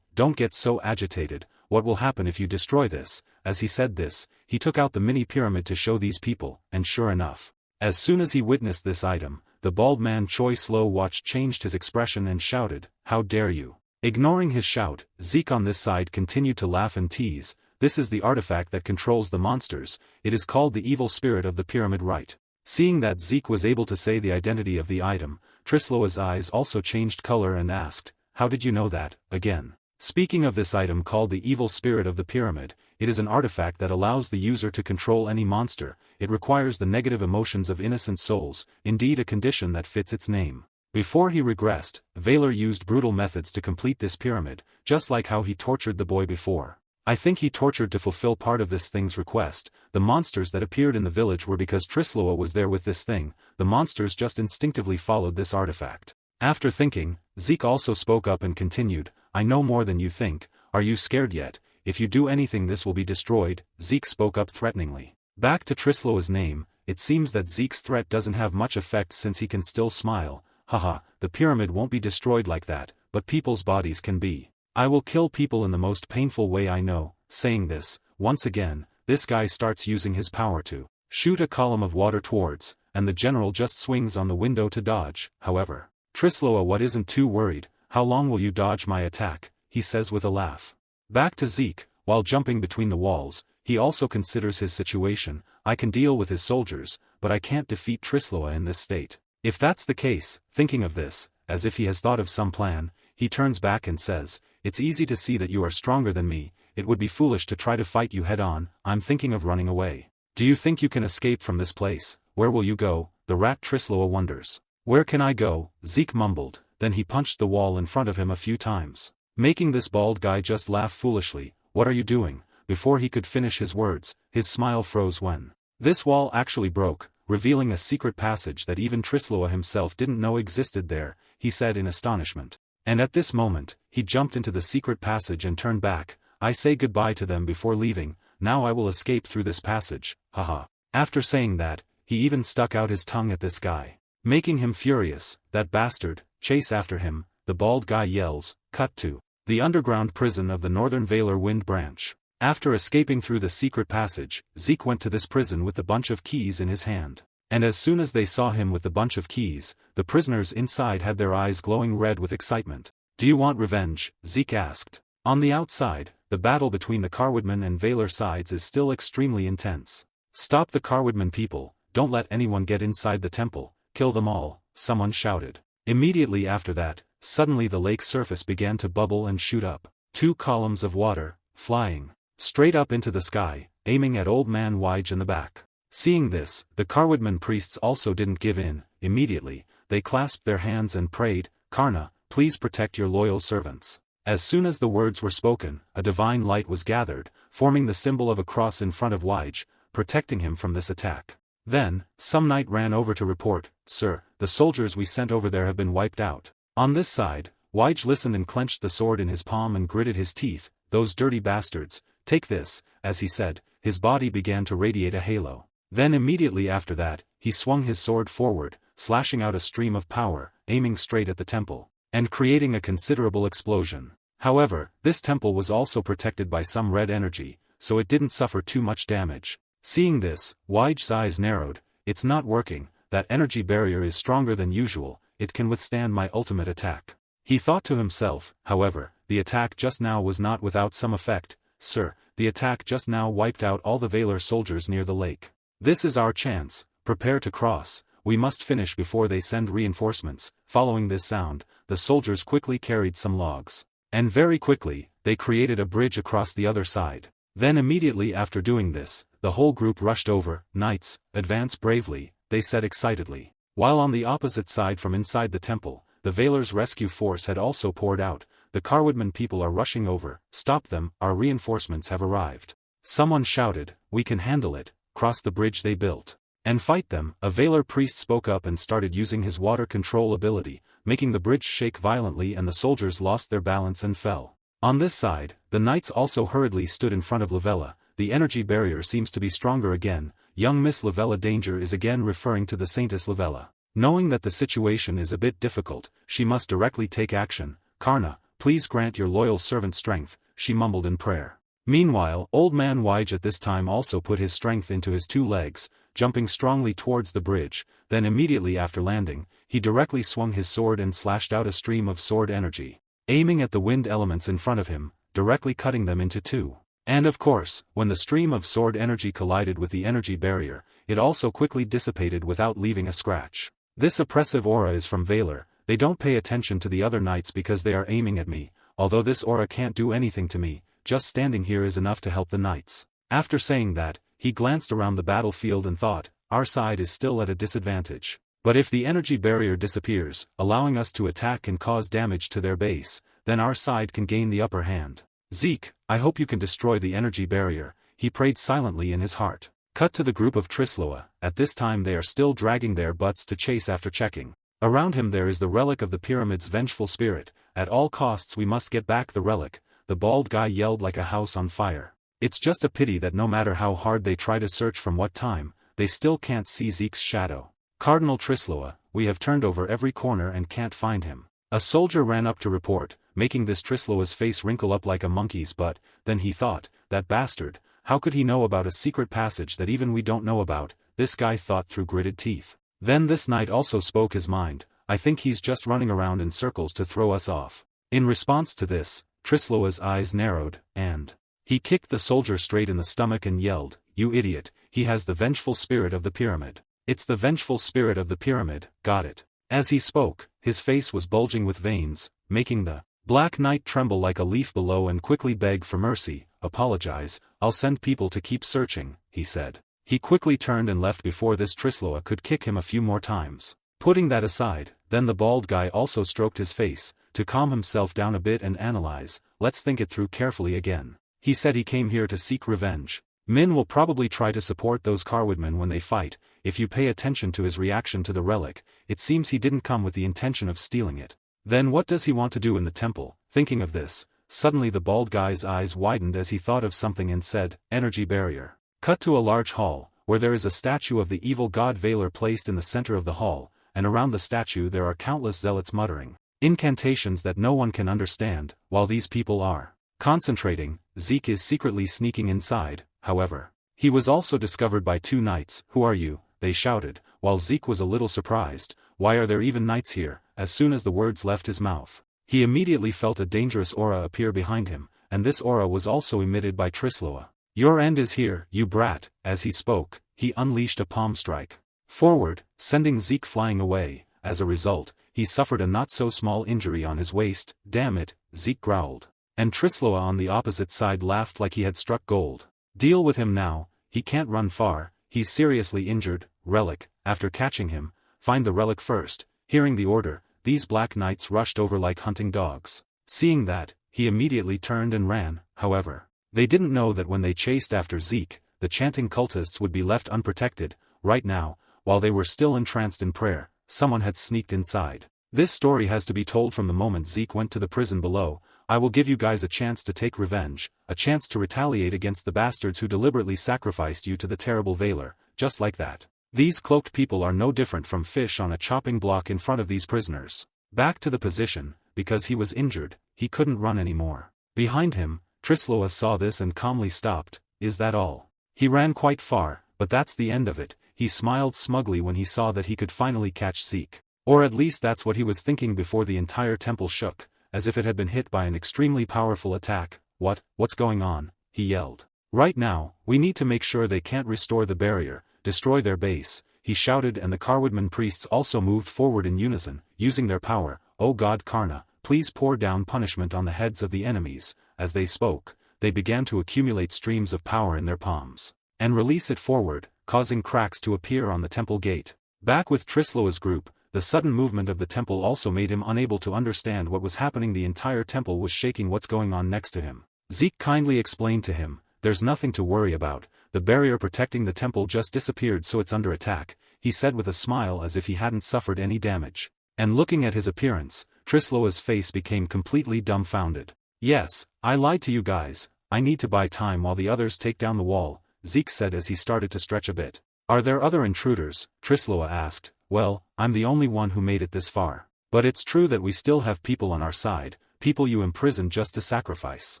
don't get so agitated, what will happen if you destroy this? As he said this, he took out the mini pyramid to show these people, and sure enough, as soon as he witnessed this item, the bald man Choi Slow Watch changed his expression and shouted, how dare you? Ignoring his shout, Zeke on this side continued to laugh and tease, this is the artifact that controls the monsters, it is called the evil spirit of the pyramid, right? Seeing that Zeke was able to say the identity of the item, Trisloa's eyes also changed color and asked, how did you know that? Again, speaking of this item called the evil spirit of the pyramid, it is an artifact that allows the user to control any monster. It requires the negative emotions of innocent souls, indeed a condition that fits its name. Before he regressed, Valor used brutal methods to complete this pyramid, just like how he tortured the boy before. I think he tortured to fulfill part of this thing's request. The monsters that appeared in the village were because Trisloa was there with this thing. The monsters just instinctively followed this artifact. After thinking, Zeke also spoke up and continued, I know more than you think. Are you scared yet? If you do anything, this will be destroyed. Zeke spoke up threateningly. Back to Trisloa's name, it seems that Zeke's threat doesn't have much effect since he can still smile. Haha, the pyramid won't be destroyed like that, but people's bodies can be. I will kill people in the most painful way I know. Saying this, once again, this guy starts using his power to shoot a column of water towards, and the general just swings on the window to dodge. However, Trisloa isn't too worried. How long will you dodge my attack? He says with a laugh. Back to Zeke, while jumping between the walls, he also considers his situation. I can deal with his soldiers, but I can't defeat Trisloa in this state. If that's the case, thinking of this, as if he has thought of some plan, he turns back and says, it's easy to see that you are stronger than me. It would be foolish to try to fight you head on. I'm thinking of running away. Do you think you can escape from this place? Where will you go? The rat Trisloa wonders. Where can I go? Zeke mumbled, then he punched the wall in front of him a few times, making this bald guy just laugh foolishly. What are you doing? Before he could finish his words, his smile froze when this wall actually broke, revealing a secret passage that even Trisloa himself didn't know existed there, he said in astonishment. And at this moment, he jumped into the secret passage and turned back. I say goodbye to them before leaving. Now I will escape through this passage, haha. After saying that, he even stuck out his tongue at this guy, making him furious. That bastard, chase after him, the bald guy yells. Cut to the underground prison of the Northern Valor Wind Branch. After escaping through the secret passage, Zeke went to this prison with the bunch of keys in his hand. And as soon as they saw him with the bunch of keys, the prisoners inside had their eyes glowing red with excitement. Do you want revenge? Zeke asked. On the outside, the battle between the Carwoodman and Valor sides is still extremely intense. Stop the Carwoodman people, don't let anyone get inside the temple, kill them all, someone shouted. Immediately after that, suddenly the lake's surface began to bubble and shoot up. 2 columns of water, flying straight up into the sky, aiming at Old Man Wige in the back. Seeing this, the Carwoodman priests also didn't give in. Immediately, they clasped their hands and prayed, Karna, please protect your loyal servants. As soon as the words were spoken, a divine light was gathered, forming the symbol of a cross in front of Wige, protecting him from this attack. Then, some knight ran over to report, Sir, the soldiers we sent over there have been wiped out. On this side, Wige listened and clenched the sword in his palm and gritted his teeth. Those dirty bastards, take this, as he said, his body began to radiate a halo. Then immediately after that, he swung his sword forward, slashing out a stream of power, aiming straight at the temple, and creating a considerable explosion. However, this temple was also protected by some red energy, so it didn't suffer too much damage. Seeing this, Wige's eyes narrowed. It's not working. That energy barrier is stronger than usual, it can withstand my ultimate attack. He thought to himself. However, the attack just now was not without some effect. Sir, the attack just now wiped out all the Valor soldiers near the lake. This is our chance. Prepare to cross. We must finish before they send reinforcements. Following this sound, the soldiers quickly carried some logs. And very quickly, they created a bridge across the other side. Then immediately after doing this, the whole group rushed over. Knights, advance bravely, they said excitedly. While on the opposite side from inside the temple, the Valor's rescue force had also poured out. The Carwoodman people are rushing over. Stop them, our reinforcements have arrived. Someone shouted, we can handle it, cross the bridge they built. And fight them. A Valor priest spoke up and started using his water control ability, making the bridge shake violently and the soldiers lost their balance and fell. On this side, the knights also hurriedly stood in front of Lavella. The energy barrier seems to be stronger again. Young Miss Lavella Danger is again referring to the Saintess Lavella. Knowing that the situation is a bit difficult, she must directly take action. Karna, please grant your loyal servant strength, she mumbled in prayer. Meanwhile, Old Man Wige at this time also put his strength into his 2 legs, jumping strongly towards the bridge. Then immediately after landing, he directly swung his sword and slashed out a stream of sword energy, aiming at the wind elements in front of him, directly cutting them into 2. And of course, when the stream of sword energy collided with the energy barrier, it also quickly dissipated without leaving a scratch. This oppressive aura is from Valor. They don't pay attention to the other knights because they are aiming at me, although this aura can't do anything to me, just standing here is enough to help the knights. After saying that, he glanced around the battlefield and thought, our side is still at a disadvantage. But if the energy barrier disappears, allowing us to attack and cause damage to their base, then our side can gain the upper hand. Zeke, I hope you can destroy the energy barrier, he prayed silently in his heart. Cut to the group of Trisloa. At this time they are still dragging their butts to chase after checking. Around him there is the relic of the pyramid's vengeful spirit. At all costs we must get back the relic. The bald guy yelled like a house on fire. It's just a pity that no matter how hard they try to search from what time, they still can't see Zeke's shadow. Cardinal Trisloa, we have turned over every corner and can't find him. A soldier ran up to report, making this Trisloa's face wrinkle up like a monkey's but, then he thought, that bastard, how could he know about a secret passage that even we don't know about? This guy thought through gritted teeth. Then this knight also spoke his mind, I think he's just running around in circles to throw us off. In response to this, Trisloa's eyes narrowed, and he kicked the soldier straight in the stomach and yelled, you idiot, he has the vengeful spirit of the pyramid. It's the vengeful spirit of the pyramid, got it. As he spoke, his face was bulging with veins, making the Black Knight tremble like a leaf below and quickly beg for mercy. Apologize, I'll send people to keep searching, he said. He quickly turned and left before this Trisloa could kick him a few more times. Putting that aside, then the bald guy also stroked his face, to calm himself down a bit and analyze, let's think it through carefully again. He said he came here to seek revenge. Min will probably try to support those Carwoodmen when they fight. If you pay attention to his reaction to the relic, it seems he didn't come with the intention of stealing it. Then what does he want to do in the temple? Thinking of this, suddenly the bald guy's eyes widened as he thought of something and said, energy barrier. Cut to a large hall, where there is a statue of the evil god Valor placed in the center of the hall, and around the statue there are countless zealots muttering incantations that no one can understand. While these people are concentrating, Zeke is secretly sneaking inside. However, he was also discovered by two knights. Who are you? They shouted, while Zeke was a little surprised. Why are there even knights here? As soon as the words left his mouth, he immediately felt a dangerous aura appear behind him, and this aura was also emitted by Trisloa. Your end is here, you brat. As he spoke, he unleashed a palm strike forward, sending Zeke flying away. As a result, he suffered a not-so-small injury on his waist. Damn it, Zeke growled. And Trisloa on the opposite side laughed like he had struck gold. Deal with him now, he can't run far, he's seriously injured. Relic, after catching him, find the relic first. Hearing the order, these black knights rushed over like hunting dogs. Seeing that, he immediately turned and ran. However, they didn't know that when they chased after Zeke, the chanting cultists would be left unprotected. Right now, while they were still entranced in prayer, someone had sneaked inside. This story has to be told from the moment Zeke went to the prison below. I will give you guys a chance to take revenge, a chance to retaliate against the bastards who deliberately sacrificed you to the terrible Valor, just like that. These cloaked people are no different from fish on a chopping block in front of these prisoners. Back to the position, because he was injured, he couldn't run anymore. Behind him, Trisloa saw this and calmly stopped. Is that all? He ran quite far, but that's the end of it. He smiled smugly when he saw that he could finally catch Zeke. Or at least that's what he was thinking before the entire temple shook, as if it had been hit by an extremely powerful attack. What's going on? He yelled. Right now, we need to make sure they can't restore the barrier, destroy their base, he shouted, and the Carwoodman priests also moved forward in unison, using their power. O God Karna, please pour down punishment on the heads of the enemies. As they spoke, they began to accumulate streams of power in their palms, and release it forward, causing cracks to appear on the temple gate. Back with Trisloa's group, the sudden movement of the temple also made him unable to understand what was happening. The entire temple was shaking. What's going on next to him? Zeke kindly explained to him, there's nothing to worry about, the barrier protecting the temple just disappeared, so it's under attack, he said with a smile as if he hadn't suffered any damage. And looking at his appearance, Trisloa's face became completely dumbfounded. Yes, I lied to you guys, I need to buy time while the others take down the wall, Zeke said as he started to stretch a bit. Are there other intruders? Trisloa asked. Well, I'm the only one who made it this far. But it's true that we still have people on our side, people you imprisoned just to sacrifice.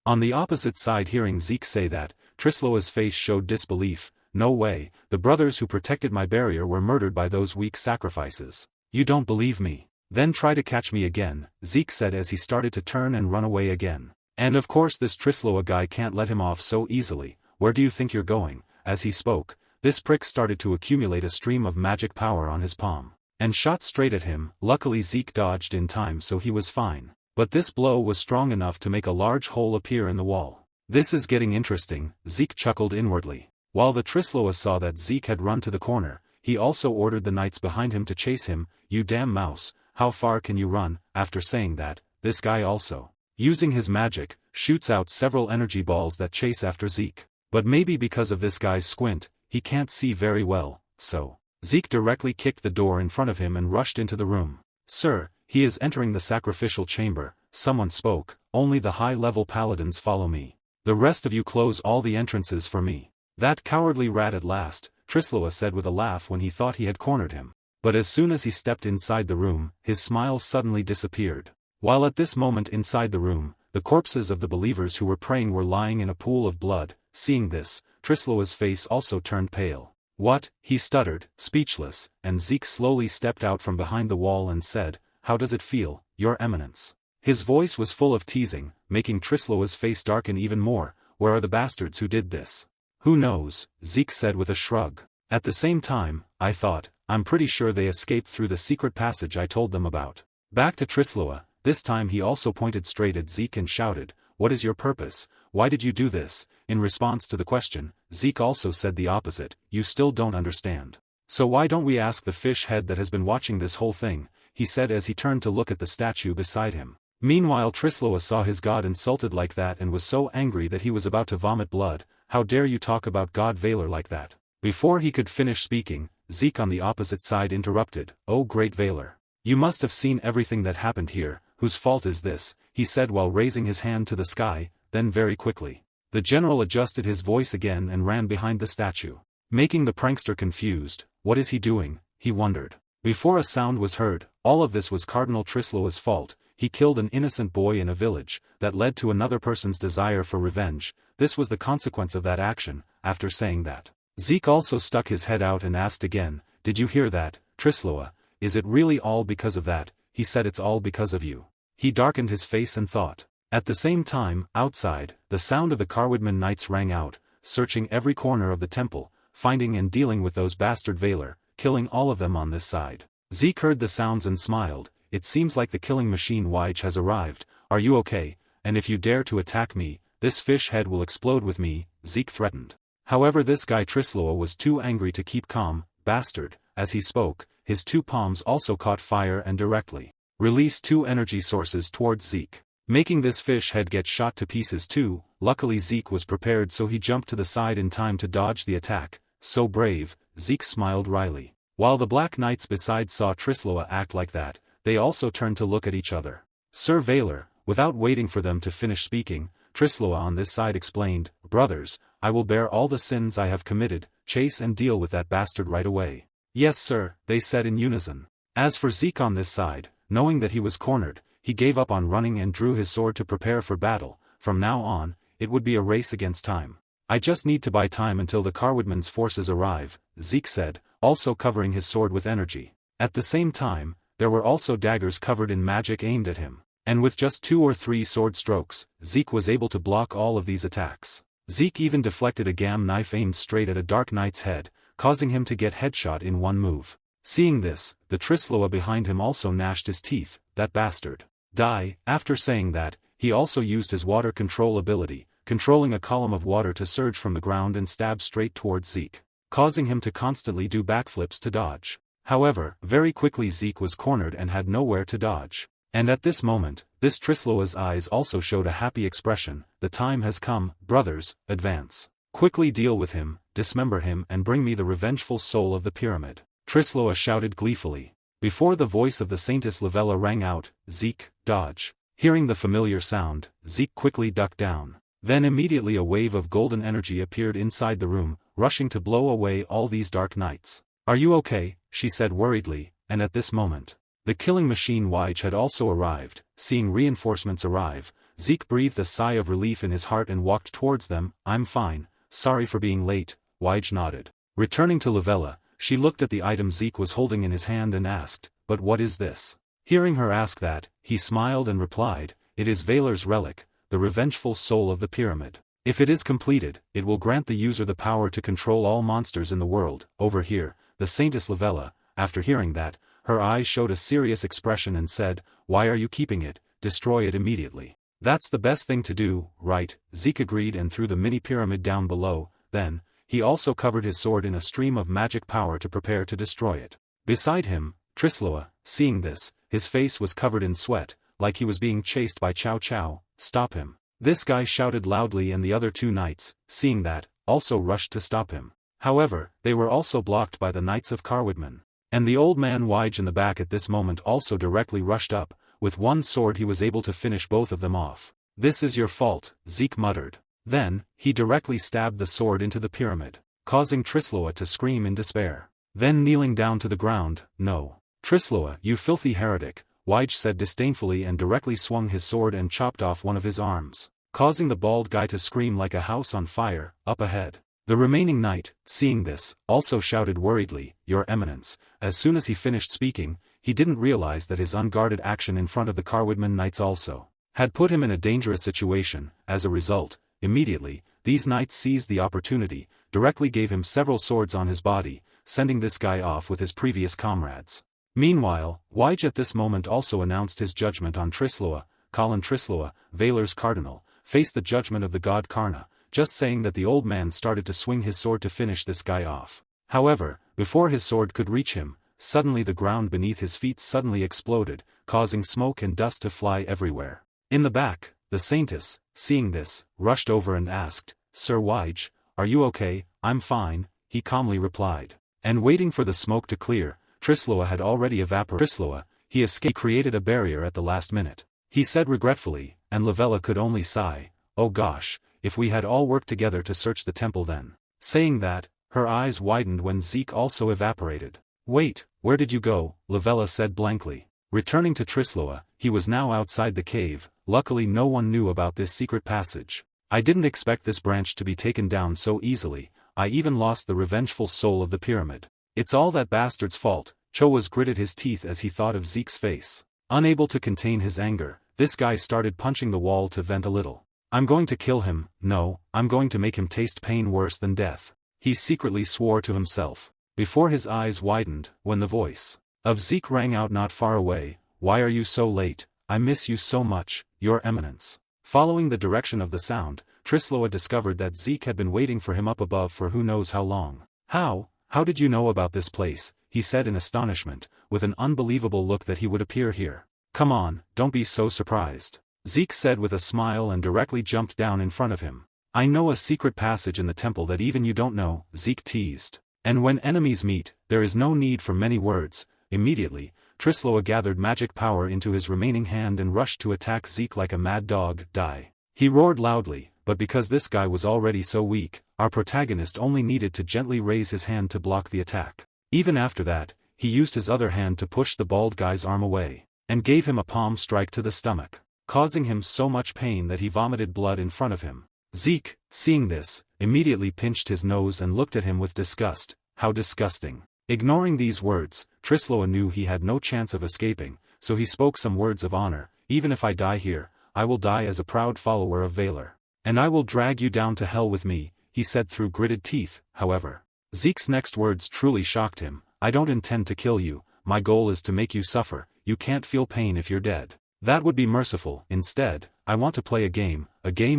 On the opposite side, hearing Zeke say that, Trisloa's face showed disbelief. No way, the brothers who protected my barrier were murdered by those weak sacrifices. You don't believe me? Then try to catch me again, Zeke said as he started to turn and run away again. And of course this Trisloa guy can't let him off so easily. Where do you think you're going? As he spoke, this prick started to accumulate a stream of magic power on his palm, and shot straight at him. Luckily Zeke dodged in time, so he was fine. But this blow was strong enough to make a large hole appear in the wall. This is getting interesting, Zeke chuckled inwardly. While the Trisloa saw that Zeke had run to the corner, he also ordered the knights behind him to chase him. You damn mouse, how far can you run? After saying that, this guy also, using his magic, shoots out several energy balls that chase after Zeke. But maybe because of this guy's squint, he can't see very well, so Zeke directly kicked the door in front of him and rushed into the room. Sir, he is entering the sacrificial chamber, someone spoke. Only the high-level paladins follow me. The rest of you close all the entrances for me. That cowardly rat at last, Trisloa said with a laugh when he thought he had cornered him. But as soon as he stepped inside the room, his smile suddenly disappeared. While at this moment inside the room, the corpses of the believers who were praying were lying in a pool of blood. Seeing this, Trisloa's face also turned pale. "What?" he stuttered, speechless, and Zeke slowly stepped out from behind the wall and said, "How does it feel, Your Eminence?" His voice was full of teasing, making Trisloa's face darken even more. "Where are the bastards who did this?" "Who knows," Zeke said with a shrug. "At the same time, I thought, I'm pretty sure they escaped through the secret passage I told them about." Back to Trisloa, this time he also pointed straight at Zeke and shouted, "What is your purpose? Why did you do this?" In response to the question, Zeke also said the opposite, "You still don't understand. So why don't we ask the fish head that has been watching this whole thing," he said as he turned to look at the statue beside him. Meanwhile Trisloa saw his god insulted like that and was so angry that he was about to vomit blood. "How dare you talk about God Valor like that?" Before he could finish speaking, Zeke on the opposite side interrupted, "Oh great Valor. You must have seen everything that happened here. Whose fault is this?" he said while raising his hand to the sky. Then very quickly, the general adjusted his voice again and ran behind the statue. Making the prankster confused. What is he doing? He wondered. Before a sound was heard, all of this was Cardinal Trisloa's fault. He killed an innocent boy in a village, that led to another person's desire for revenge. This was the consequence of that action. After saying that, Zeke also stuck his head out and asked again, "Did you hear that, Trisloa? Is it really all because of that?" He said, "It's all because of you." He darkened his face and thought. At the same time, outside, the sound of the Carwoodman Knights rang out, searching every corner of the temple, finding and dealing with those bastard Valor, killing all of them on this side. Zeke heard the sounds and smiled. "It seems like the killing machine Wige has arrived. Are you okay? And if you dare to attack me, this fish head will explode with me," Zeke threatened. However, this guy Trisloa was too angry to keep calm. "Bastard," as he spoke, his two palms also caught fire and directly released two energy sources towards Zeke, making this fish head get shot to pieces too. Luckily Zeke was prepared, so he jumped to the side in time to dodge the attack. "So brave," Zeke smiled wryly. While the Black Knights beside saw Trisloa act like that, they also turned to look at each other. "Sir Valor," without waiting for them to finish speaking, Trisloa on this side explained, "Brothers, I will bear all the sins I have committed, chase and deal with that bastard right away." "Yes sir," they said in unison. As for Zeke on this side, knowing that he was cornered, he gave up on running and drew his sword to prepare for battle. From now on, it would be a race against time. "I just need to buy time until the Carwoodman's forces arrive," Zeke said, also covering his sword with energy. At the same time, there were also daggers covered in magic aimed at him, and with just 2 or 3 sword strokes, Zeke was able to block all of these attacks. Zeke even deflected a gam knife aimed straight at a Dark Knight's head, causing him to get headshot in one move. Seeing this, the Trisloa behind him also gnashed his teeth. "That bastard. Die." After saying that, he also used his water control ability, controlling a column of water to surge from the ground and stab straight towards Zeke, causing him to constantly do backflips to dodge. However, very quickly Zeke was cornered and had nowhere to dodge. And at this moment, this Trisloa's eyes also showed a happy expression. "The time has come, brothers, advance. Quickly deal with him, dismember him and bring me the revengeful soul of the pyramid," Trisloa shouted gleefully. Before the voice of the Saintess Livella rang out, "Zeke, dodge." Hearing the familiar sound, Zeke quickly ducked down. Then immediately a wave of golden energy appeared inside the room, rushing to blow away all these Dark Knights. "Are you okay?" she said worriedly, and at this moment, the killing machine Wige had also arrived. Seeing reinforcements arrive, Zeke breathed a sigh of relief in his heart and walked towards them. "I'm fine, sorry for being late," Wige nodded. Returning to Livella, she looked at the item Zeke was holding in his hand and asked, "But what is this?" Hearing her ask that, he smiled and replied, "It is Valor's relic, the revengeful soul of the pyramid. If it is completed, it will grant the user the power to control all monsters in the world." Over here, the Saintess Livella, after hearing that, her eyes showed a serious expression and said, "Why are you keeping it? Destroy it immediately." "That's the best thing to do, right?" Zeke agreed and threw the mini pyramid down below. Then, he also covered his sword in a stream of magic power to prepare to destroy it. Beside him, Trisloa, seeing this, his face was covered in sweat, like he was being chased by Chow Chow. "Stop him." This guy shouted loudly and the other 2 knights, seeing that, also rushed to stop him. However, they were also blocked by the Knights of Carwoodman. And the old man Wige in the back at this moment also directly rushed up. With one sword he was able to finish both of them off. "This is your fault," Zeke muttered. Then, he directly stabbed the sword into the pyramid, causing Trisloa to scream in despair. Then kneeling down to the ground, "No. Trisloa, you filthy heretic," Wige said disdainfully and directly swung his sword and chopped off one of his arms, causing the bald guy to scream like a house on fire, up ahead. The remaining knight, seeing this, also shouted worriedly, "Your Eminence." As soon as he finished speaking, he didn't realize that his unguarded action in front of the Carwoodman knights also had put him in a dangerous situation. As a result, immediately, these knights seized the opportunity, directly gave him several swords on his body, sending this guy off with his previous comrades. Meanwhile, Wige at this moment also announced his judgment on Trisloa. Colin Trisloa, Valor's cardinal, faced the judgment of the god Karna, just saying that the old man started to swing his sword to finish this guy off. However, before his sword could reach him, suddenly the ground beneath his feet suddenly exploded, causing smoke and dust to fly everywhere. In the back, the Saintess, seeing this, rushed over and asked, "Sir Wige, are you okay?" "I'm fine," he calmly replied. And waiting for the smoke to clear, Trisloa had already evaporated. Trisloa, he escaped. He created a barrier at the last minute. He said regretfully, and Lavella could only sigh, "Oh gosh, if we had all worked together to search the temple then." Saying that, her eyes widened when Zeke also evaporated. "Wait, where did you go?" Lavella said blankly. Returning to Trisloa, he was now outside the cave. Luckily no one knew about this secret passage. "I didn't expect this branch to be taken down so easily. I even lost the revengeful soul of the pyramid. It's all that bastard's fault." Chowas gritted his teeth as he thought of Zeke's face. Unable to contain his anger, this guy started punching the wall to vent a little. "I'm going to kill him, no, I'm going to make him taste pain worse than death," he secretly swore to himself. Before his eyes widened, when the voice of Zeke rang out not far away, "Why are you so late? I miss you so much, Your Eminence." Following the direction of the sound, Trisloa discovered that Zeke had been waiting for him up above for who knows how long. How did you know about this place?" he said in astonishment, with an unbelievable look that he would appear here. "Come on, don't be so surprised," Zeke said with a smile and directly jumped down in front of him. "I know a secret passage in the temple that even you don't know," Zeke teased. "And when enemies meet, there is no need for many words." Immediately, Trisloa gathered magic power into his remaining hand and rushed to attack Zeke like a mad dog. "Die!" he roared loudly, but because this guy was already so weak, our protagonist only needed to gently raise his hand to block the attack. Even after that, he used his other hand to push the bald guy's arm away, and gave him a palm strike to the stomach, causing him so much pain that he vomited blood in front of him. Zeke, seeing this, immediately pinched his nose and looked at him with disgust. How disgusting. Ignoring these words, Trisloa knew he had no chance of escaping, so he spoke some words of honor. "Even if I die here, I will die as a proud follower of Valor. And I will drag you down to hell with me," he said through gritted teeth. However, Zeke's next words truly shocked him. "I don't intend to kill you, my goal is to make you suffer. You can't feel pain if you're dead. That would be merciful. Instead, I want to play a game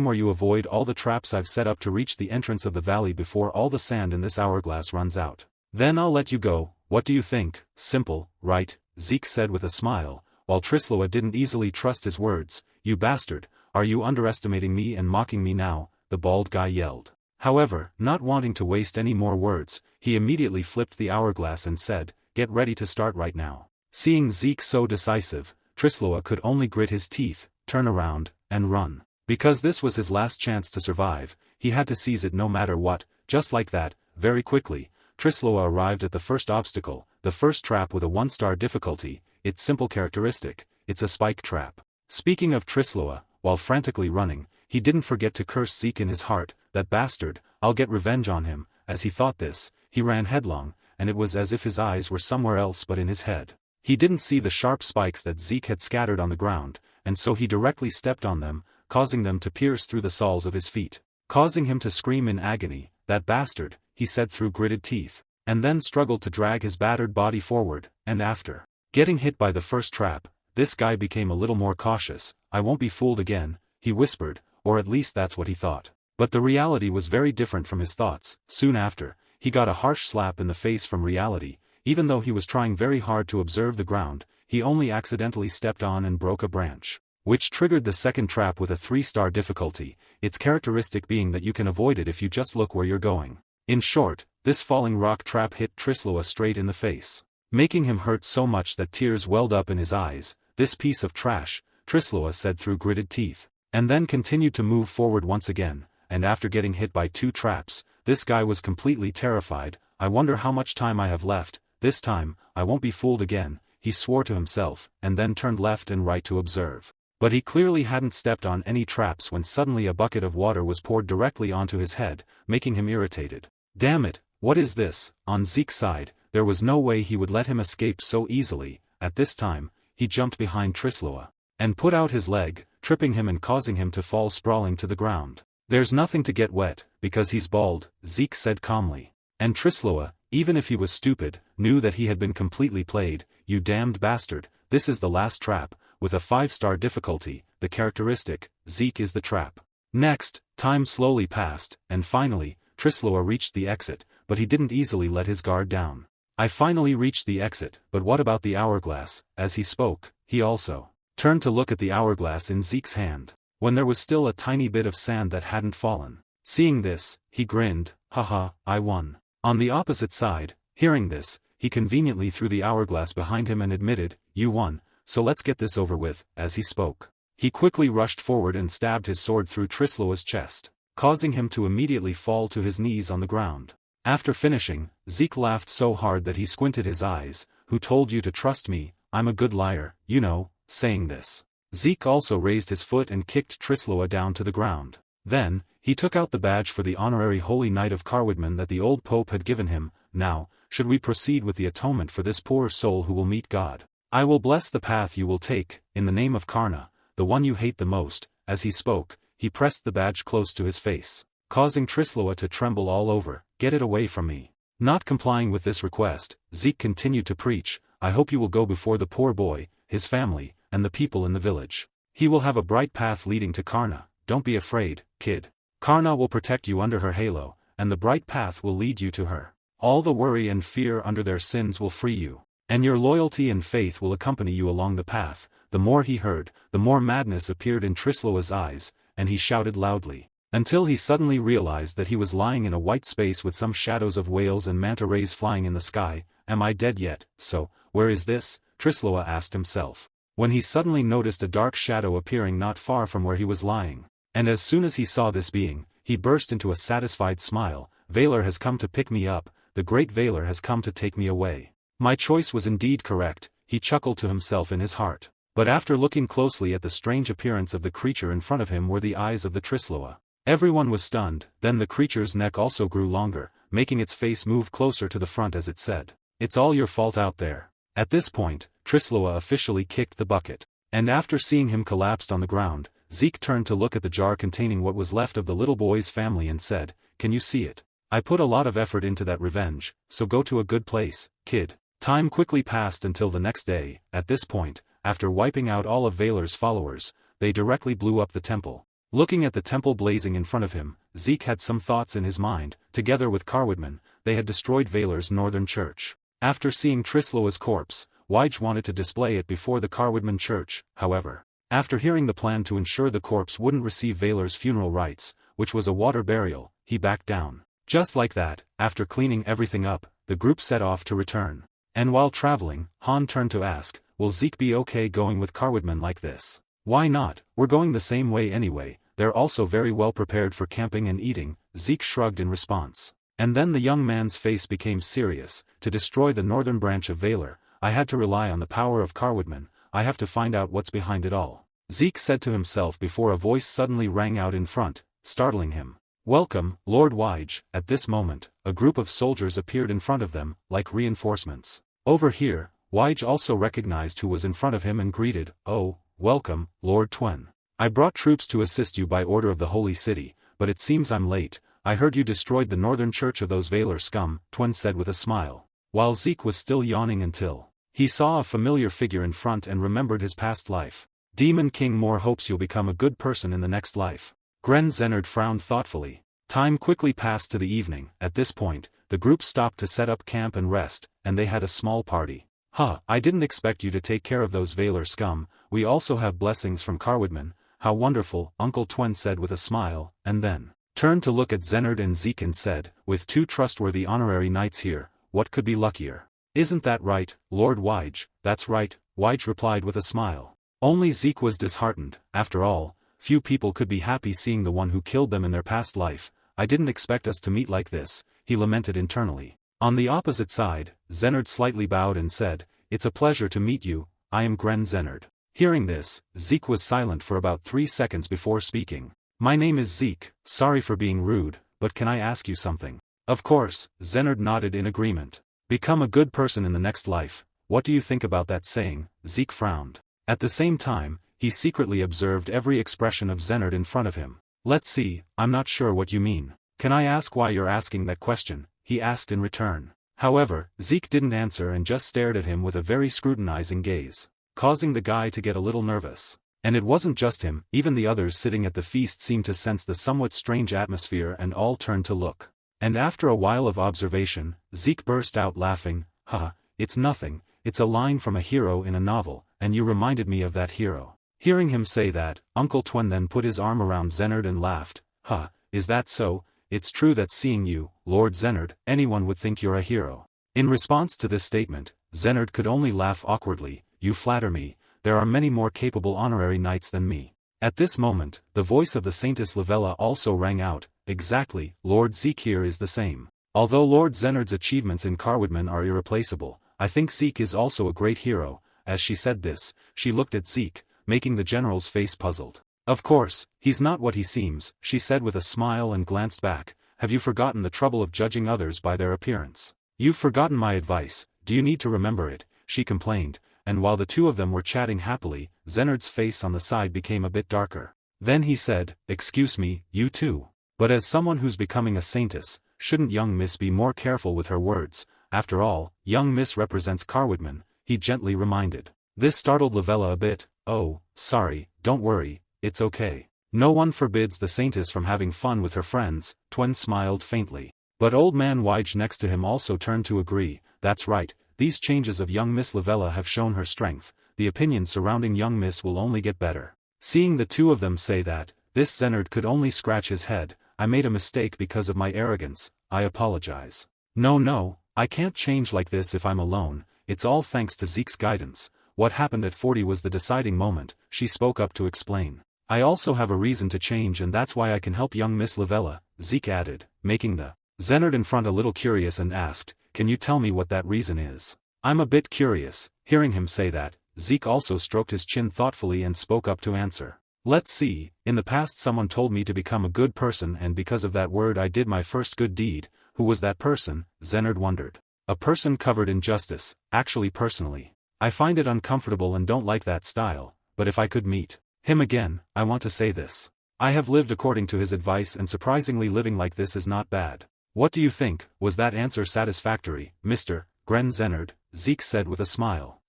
where you avoid all the traps I've set up to reach the entrance of the valley before all the sand in this hourglass runs out. Then I'll let you go. What do you think? Simple, right?" Zeke said with a smile, while Trisloa didn't easily trust his words. "You bastard, are you underestimating me and mocking me now?" the bald guy yelled. However, not wanting to waste any more words, he immediately flipped the hourglass and said, "Get ready to start right now." Seeing Zeke so decisive, Trisloa could only grit his teeth, turn around, and run. Because this was his last chance to survive, he had to seize it no matter what. Just like that, very quickly, Trisloa arrived at the first obstacle, the first trap with a 1-star difficulty. Its simple characteristic, it's a spike trap. Speaking of Trisloa, while frantically running, he didn't forget to curse Zeke in his heart. "That bastard, I'll get revenge on him." As he thought this, he ran headlong, and it was as if his eyes were somewhere else but in his head. He didn't see the sharp spikes that Zeke had scattered on the ground, and so he directly stepped on them, causing them to pierce through the soles of his feet, causing him to scream in agony. "That bastard," he said through gritted teeth, and then struggled to drag his battered body forward, and after getting hit by the first trap, this guy became a little more cautious. "I won't be fooled again," he whispered, or at least that's what he thought. But the reality was very different from his thoughts. Soon after, he got a harsh slap in the face from reality. Even though he was trying very hard to observe the ground, he only accidentally stepped on and broke a branch, which triggered the second trap with a 3-star difficulty, its characteristic being that you can avoid it if you just look where you're going. In short, this falling rock trap hit Trisloa straight in the face, making him hurt so much that tears welled up in his eyes. "This piece of trash," Trisloa said through gritted teeth, and then continued to move forward once again, and after getting hit by 2 traps, this guy was completely terrified. I wonder how much time I have left. This time, I won't be fooled again, he swore to himself, and then turned left and right to observe. But he clearly hadn't stepped on any traps when suddenly a bucket of water was poured directly onto his head, making him irritated. Damn it, what is this? On Zeke's side, there was no way he would let him escape so easily. At this time, he jumped behind Trisloa and put out his leg, tripping him and causing him to fall sprawling to the ground. There's nothing to get wet, because he's bald, Zeke said calmly. And Trisloa, even if he was stupid, knew that he had been completely played. You damned bastard, this is the last trap, with a 5-star difficulty, the characteristic, Zeke is the trap. Next, time slowly passed, and finally, Trisloa reached the exit, but he didn't easily let his guard down. I finally reached the exit, but what about the hourglass? As he spoke, he also turned to look at the hourglass in Zeke's hand, when there was still a tiny bit of sand that hadn't fallen. Seeing this, he grinned, haha, I won. On the opposite side, hearing this, he conveniently threw the hourglass behind him and admitted, you won, so let's get this over with. As he spoke, he quickly rushed forward and stabbed his sword through Trisloa's chest, causing him to immediately fall to his knees on the ground. After finishing, Zeke laughed so hard that he squinted his eyes. Who told you to trust me? I'm a good liar, you know. Saying this, Zeke also raised his foot and kicked Trisloa down to the ground. Then, he took out the badge for the honorary Holy Knight of Carwidman that the old Pope had given him. Now, should we proceed with the atonement for this poor soul who will meet God? I will bless the path you will take, in the name of Karna, the one you hate the most. As he spoke, he pressed the badge close to his face, causing Trisloa to tremble all over. Get it away from me. Not complying with this request, Zeke continued to preach, I hope you will go before the poor boy, his family, and the people in the village. He will have a bright path leading to Karna. Don't be afraid, kid. Karna will protect you under her halo, and the bright path will lead you to her. All the worry and fear under their sins will free you, and your loyalty and faith will accompany you along the path. The more he heard, the more madness appeared in Trisloa's eyes, and he shouted loudly, until he suddenly realized that he was lying in a white space with some shadows of whales and manta rays flying in the sky. Am I dead yet? So, where is this? Trisloa asked himself, when he suddenly noticed a dark shadow appearing not far from where he was lying. And as soon as he saw this being, he burst into a satisfied smile. Valor has come to pick me up, the great Valor has come to take me away. My choice was indeed correct, he chuckled to himself in his heart. But after looking closely at the strange appearance of the creature in front of him were the eyes of the Trisloa. Everyone was stunned. Then the creature's neck also grew longer, making its face move closer to the front as it said, it's all your fault out there. At this point, Trisloa officially kicked the bucket. And after seeing him collapsed on the ground, Zeke turned to look at the jar containing what was left of the little boy's family and said, can you see it? I put a lot of effort into that revenge, so go to a good place, kid. Time quickly passed until the next day. At this point, after wiping out all of Valor's followers, they directly blew up the temple. Looking at the temple blazing in front of him, Zeke had some thoughts in his mind. Together with Carwidman, they had destroyed Valor's northern church. After seeing Trisloa's corpse, Wyge wanted to display it before the Carwidman church. However, after hearing the plan to ensure the corpse wouldn't receive Valor's funeral rites, which was a water burial, he backed down. Just like that, after cleaning everything up, the group set off to return. And while traveling, Han turned to ask, will Zeke be okay going with Carwidman like this? Why not? We're going the same way anyway. They're also very well prepared for camping and eating. Zeke shrugged in response. And then the young man's face became serious. To destroy the northern branch of Valor, I had to rely on the power of Carwidman. I have to find out what's behind it all, Zeke said to himself before a voice suddenly rang out in front, startling him. Welcome, Lord Wyge. At this moment, a group of soldiers appeared in front of them, like reinforcements. Over here, Wyge also recognized who was in front of him and greeted, oh, welcome, Lord Twen. I brought troops to assist you by order of the Holy City, but it seems I'm late. I heard you destroyed the northern church of those Valor scum, Twen said with a smile. While Zeke was still yawning until he saw a familiar figure in front and remembered his past life. Demon King Moore hopes you'll become a good person in the next life. Gren Zennard frowned thoughtfully. Time quickly passed to the evening. At this point, the group stopped to set up camp and rest, and they had a small party. I didn't expect you to take care of those Valor scum. We also have blessings from Carwidman. How wonderful, Uncle Twen said with a smile, and then turned to look at Zennard and Zeke and said, with two trustworthy honorary knights here, what could be luckier? Isn't that right, Lord Wyge? That's right, Wyge replied with a smile. Only Zeke was disheartened. After all, few people could be happy seeing the one who killed them in their past life. I didn't expect us to meet like this, he lamented internally. On the opposite side, Zennard slightly bowed and said, "It's a pleasure to meet you, I am Gren Zennard." Hearing this, Zeke was silent for about 3 seconds before speaking. "My name is Zeke, sorry for being rude, but can I ask you something?" "Of course," Zennard nodded in agreement. "Become a good person in the next life, what do you think about that saying?" Zeke frowned. At the same time, he secretly observed every expression of Zennard in front of him. "Let's see, I'm not sure what you mean. Can I ask why you're asking that question?" he asked in return. However, Zeke didn't answer and just stared at him with a very scrutinizing gaze, causing the guy to get a little nervous. And it wasn't just him, even the others sitting at the feast seemed to sense the somewhat strange atmosphere and all turned to look. And after a while of observation, Zeke burst out laughing, "Haha, it's nothing, it's a line from a hero in a novel, and you reminded me of that hero." Hearing him say that, Uncle Twen then put his arm around Zennard and laughed, "Huh, is that so? It's true that seeing you, Lord Zennard, anyone would think you're a hero." In response to this statement, Zennard could only laugh awkwardly, "You flatter me, there are many more capable honorary knights than me." At this moment, the voice of the Saintess Livella also rang out, "Exactly, Lord Zeke here is the same. Although Lord Zennard's achievements in Carwoodman are irreplaceable, I think Zeke is also a great hero." As she said this, she looked at Zeke, making the general's face puzzled. "Of course, he's not what he seems," she said with a smile and glanced back. "Have you forgotten the trouble of judging others by their appearance? You've forgotten my advice, do you need to remember it?" she complained, and while the two of them were chatting happily, Zennard's face on the side became a bit darker. Then he said, "Excuse me, you too. But as someone who's becoming a saintess, shouldn't young Miss be more careful with her words? After all, young Miss represents Carwoodman," he gently reminded. This startled Livella a bit. "Oh, sorry, don't worry, it's okay. No one forbids the saintess from having fun with her friends." Twen smiled faintly. But old man Wige next to him also turned to agree, "That's right, these changes of young Miss Livella have shown her strength, the opinion surrounding young Miss will only get better." Seeing the two of them say that, this Zennard could only scratch his head. "I made a mistake because of my arrogance, I apologize." No, I can't change like this if I'm alone, it's all thanks to Zeke's guidance. What happened at 40 was the deciding moment," she spoke up to explain. "I also have a reason to change and that's why I can help young Miss Livella," Zeke added, making the Zennard in front a little curious and asked, "Can you tell me what that reason is?" "I'm a bit curious." Hearing him say that, Zeke also stroked his chin thoughtfully and spoke up to answer. "Let's see, in the past someone told me to become a good person and because of that word I did my first good deed." "Who was that person?" Zennard wondered. "A person covered in justice, actually personally. I find it uncomfortable and don't like that style, but if I could meet him again, I want to say this. I have lived according to his advice and surprisingly living like this is not bad. What do you think?" Was that answer satisfactory, Mr. Gren Zennard? Zeke said with a smile.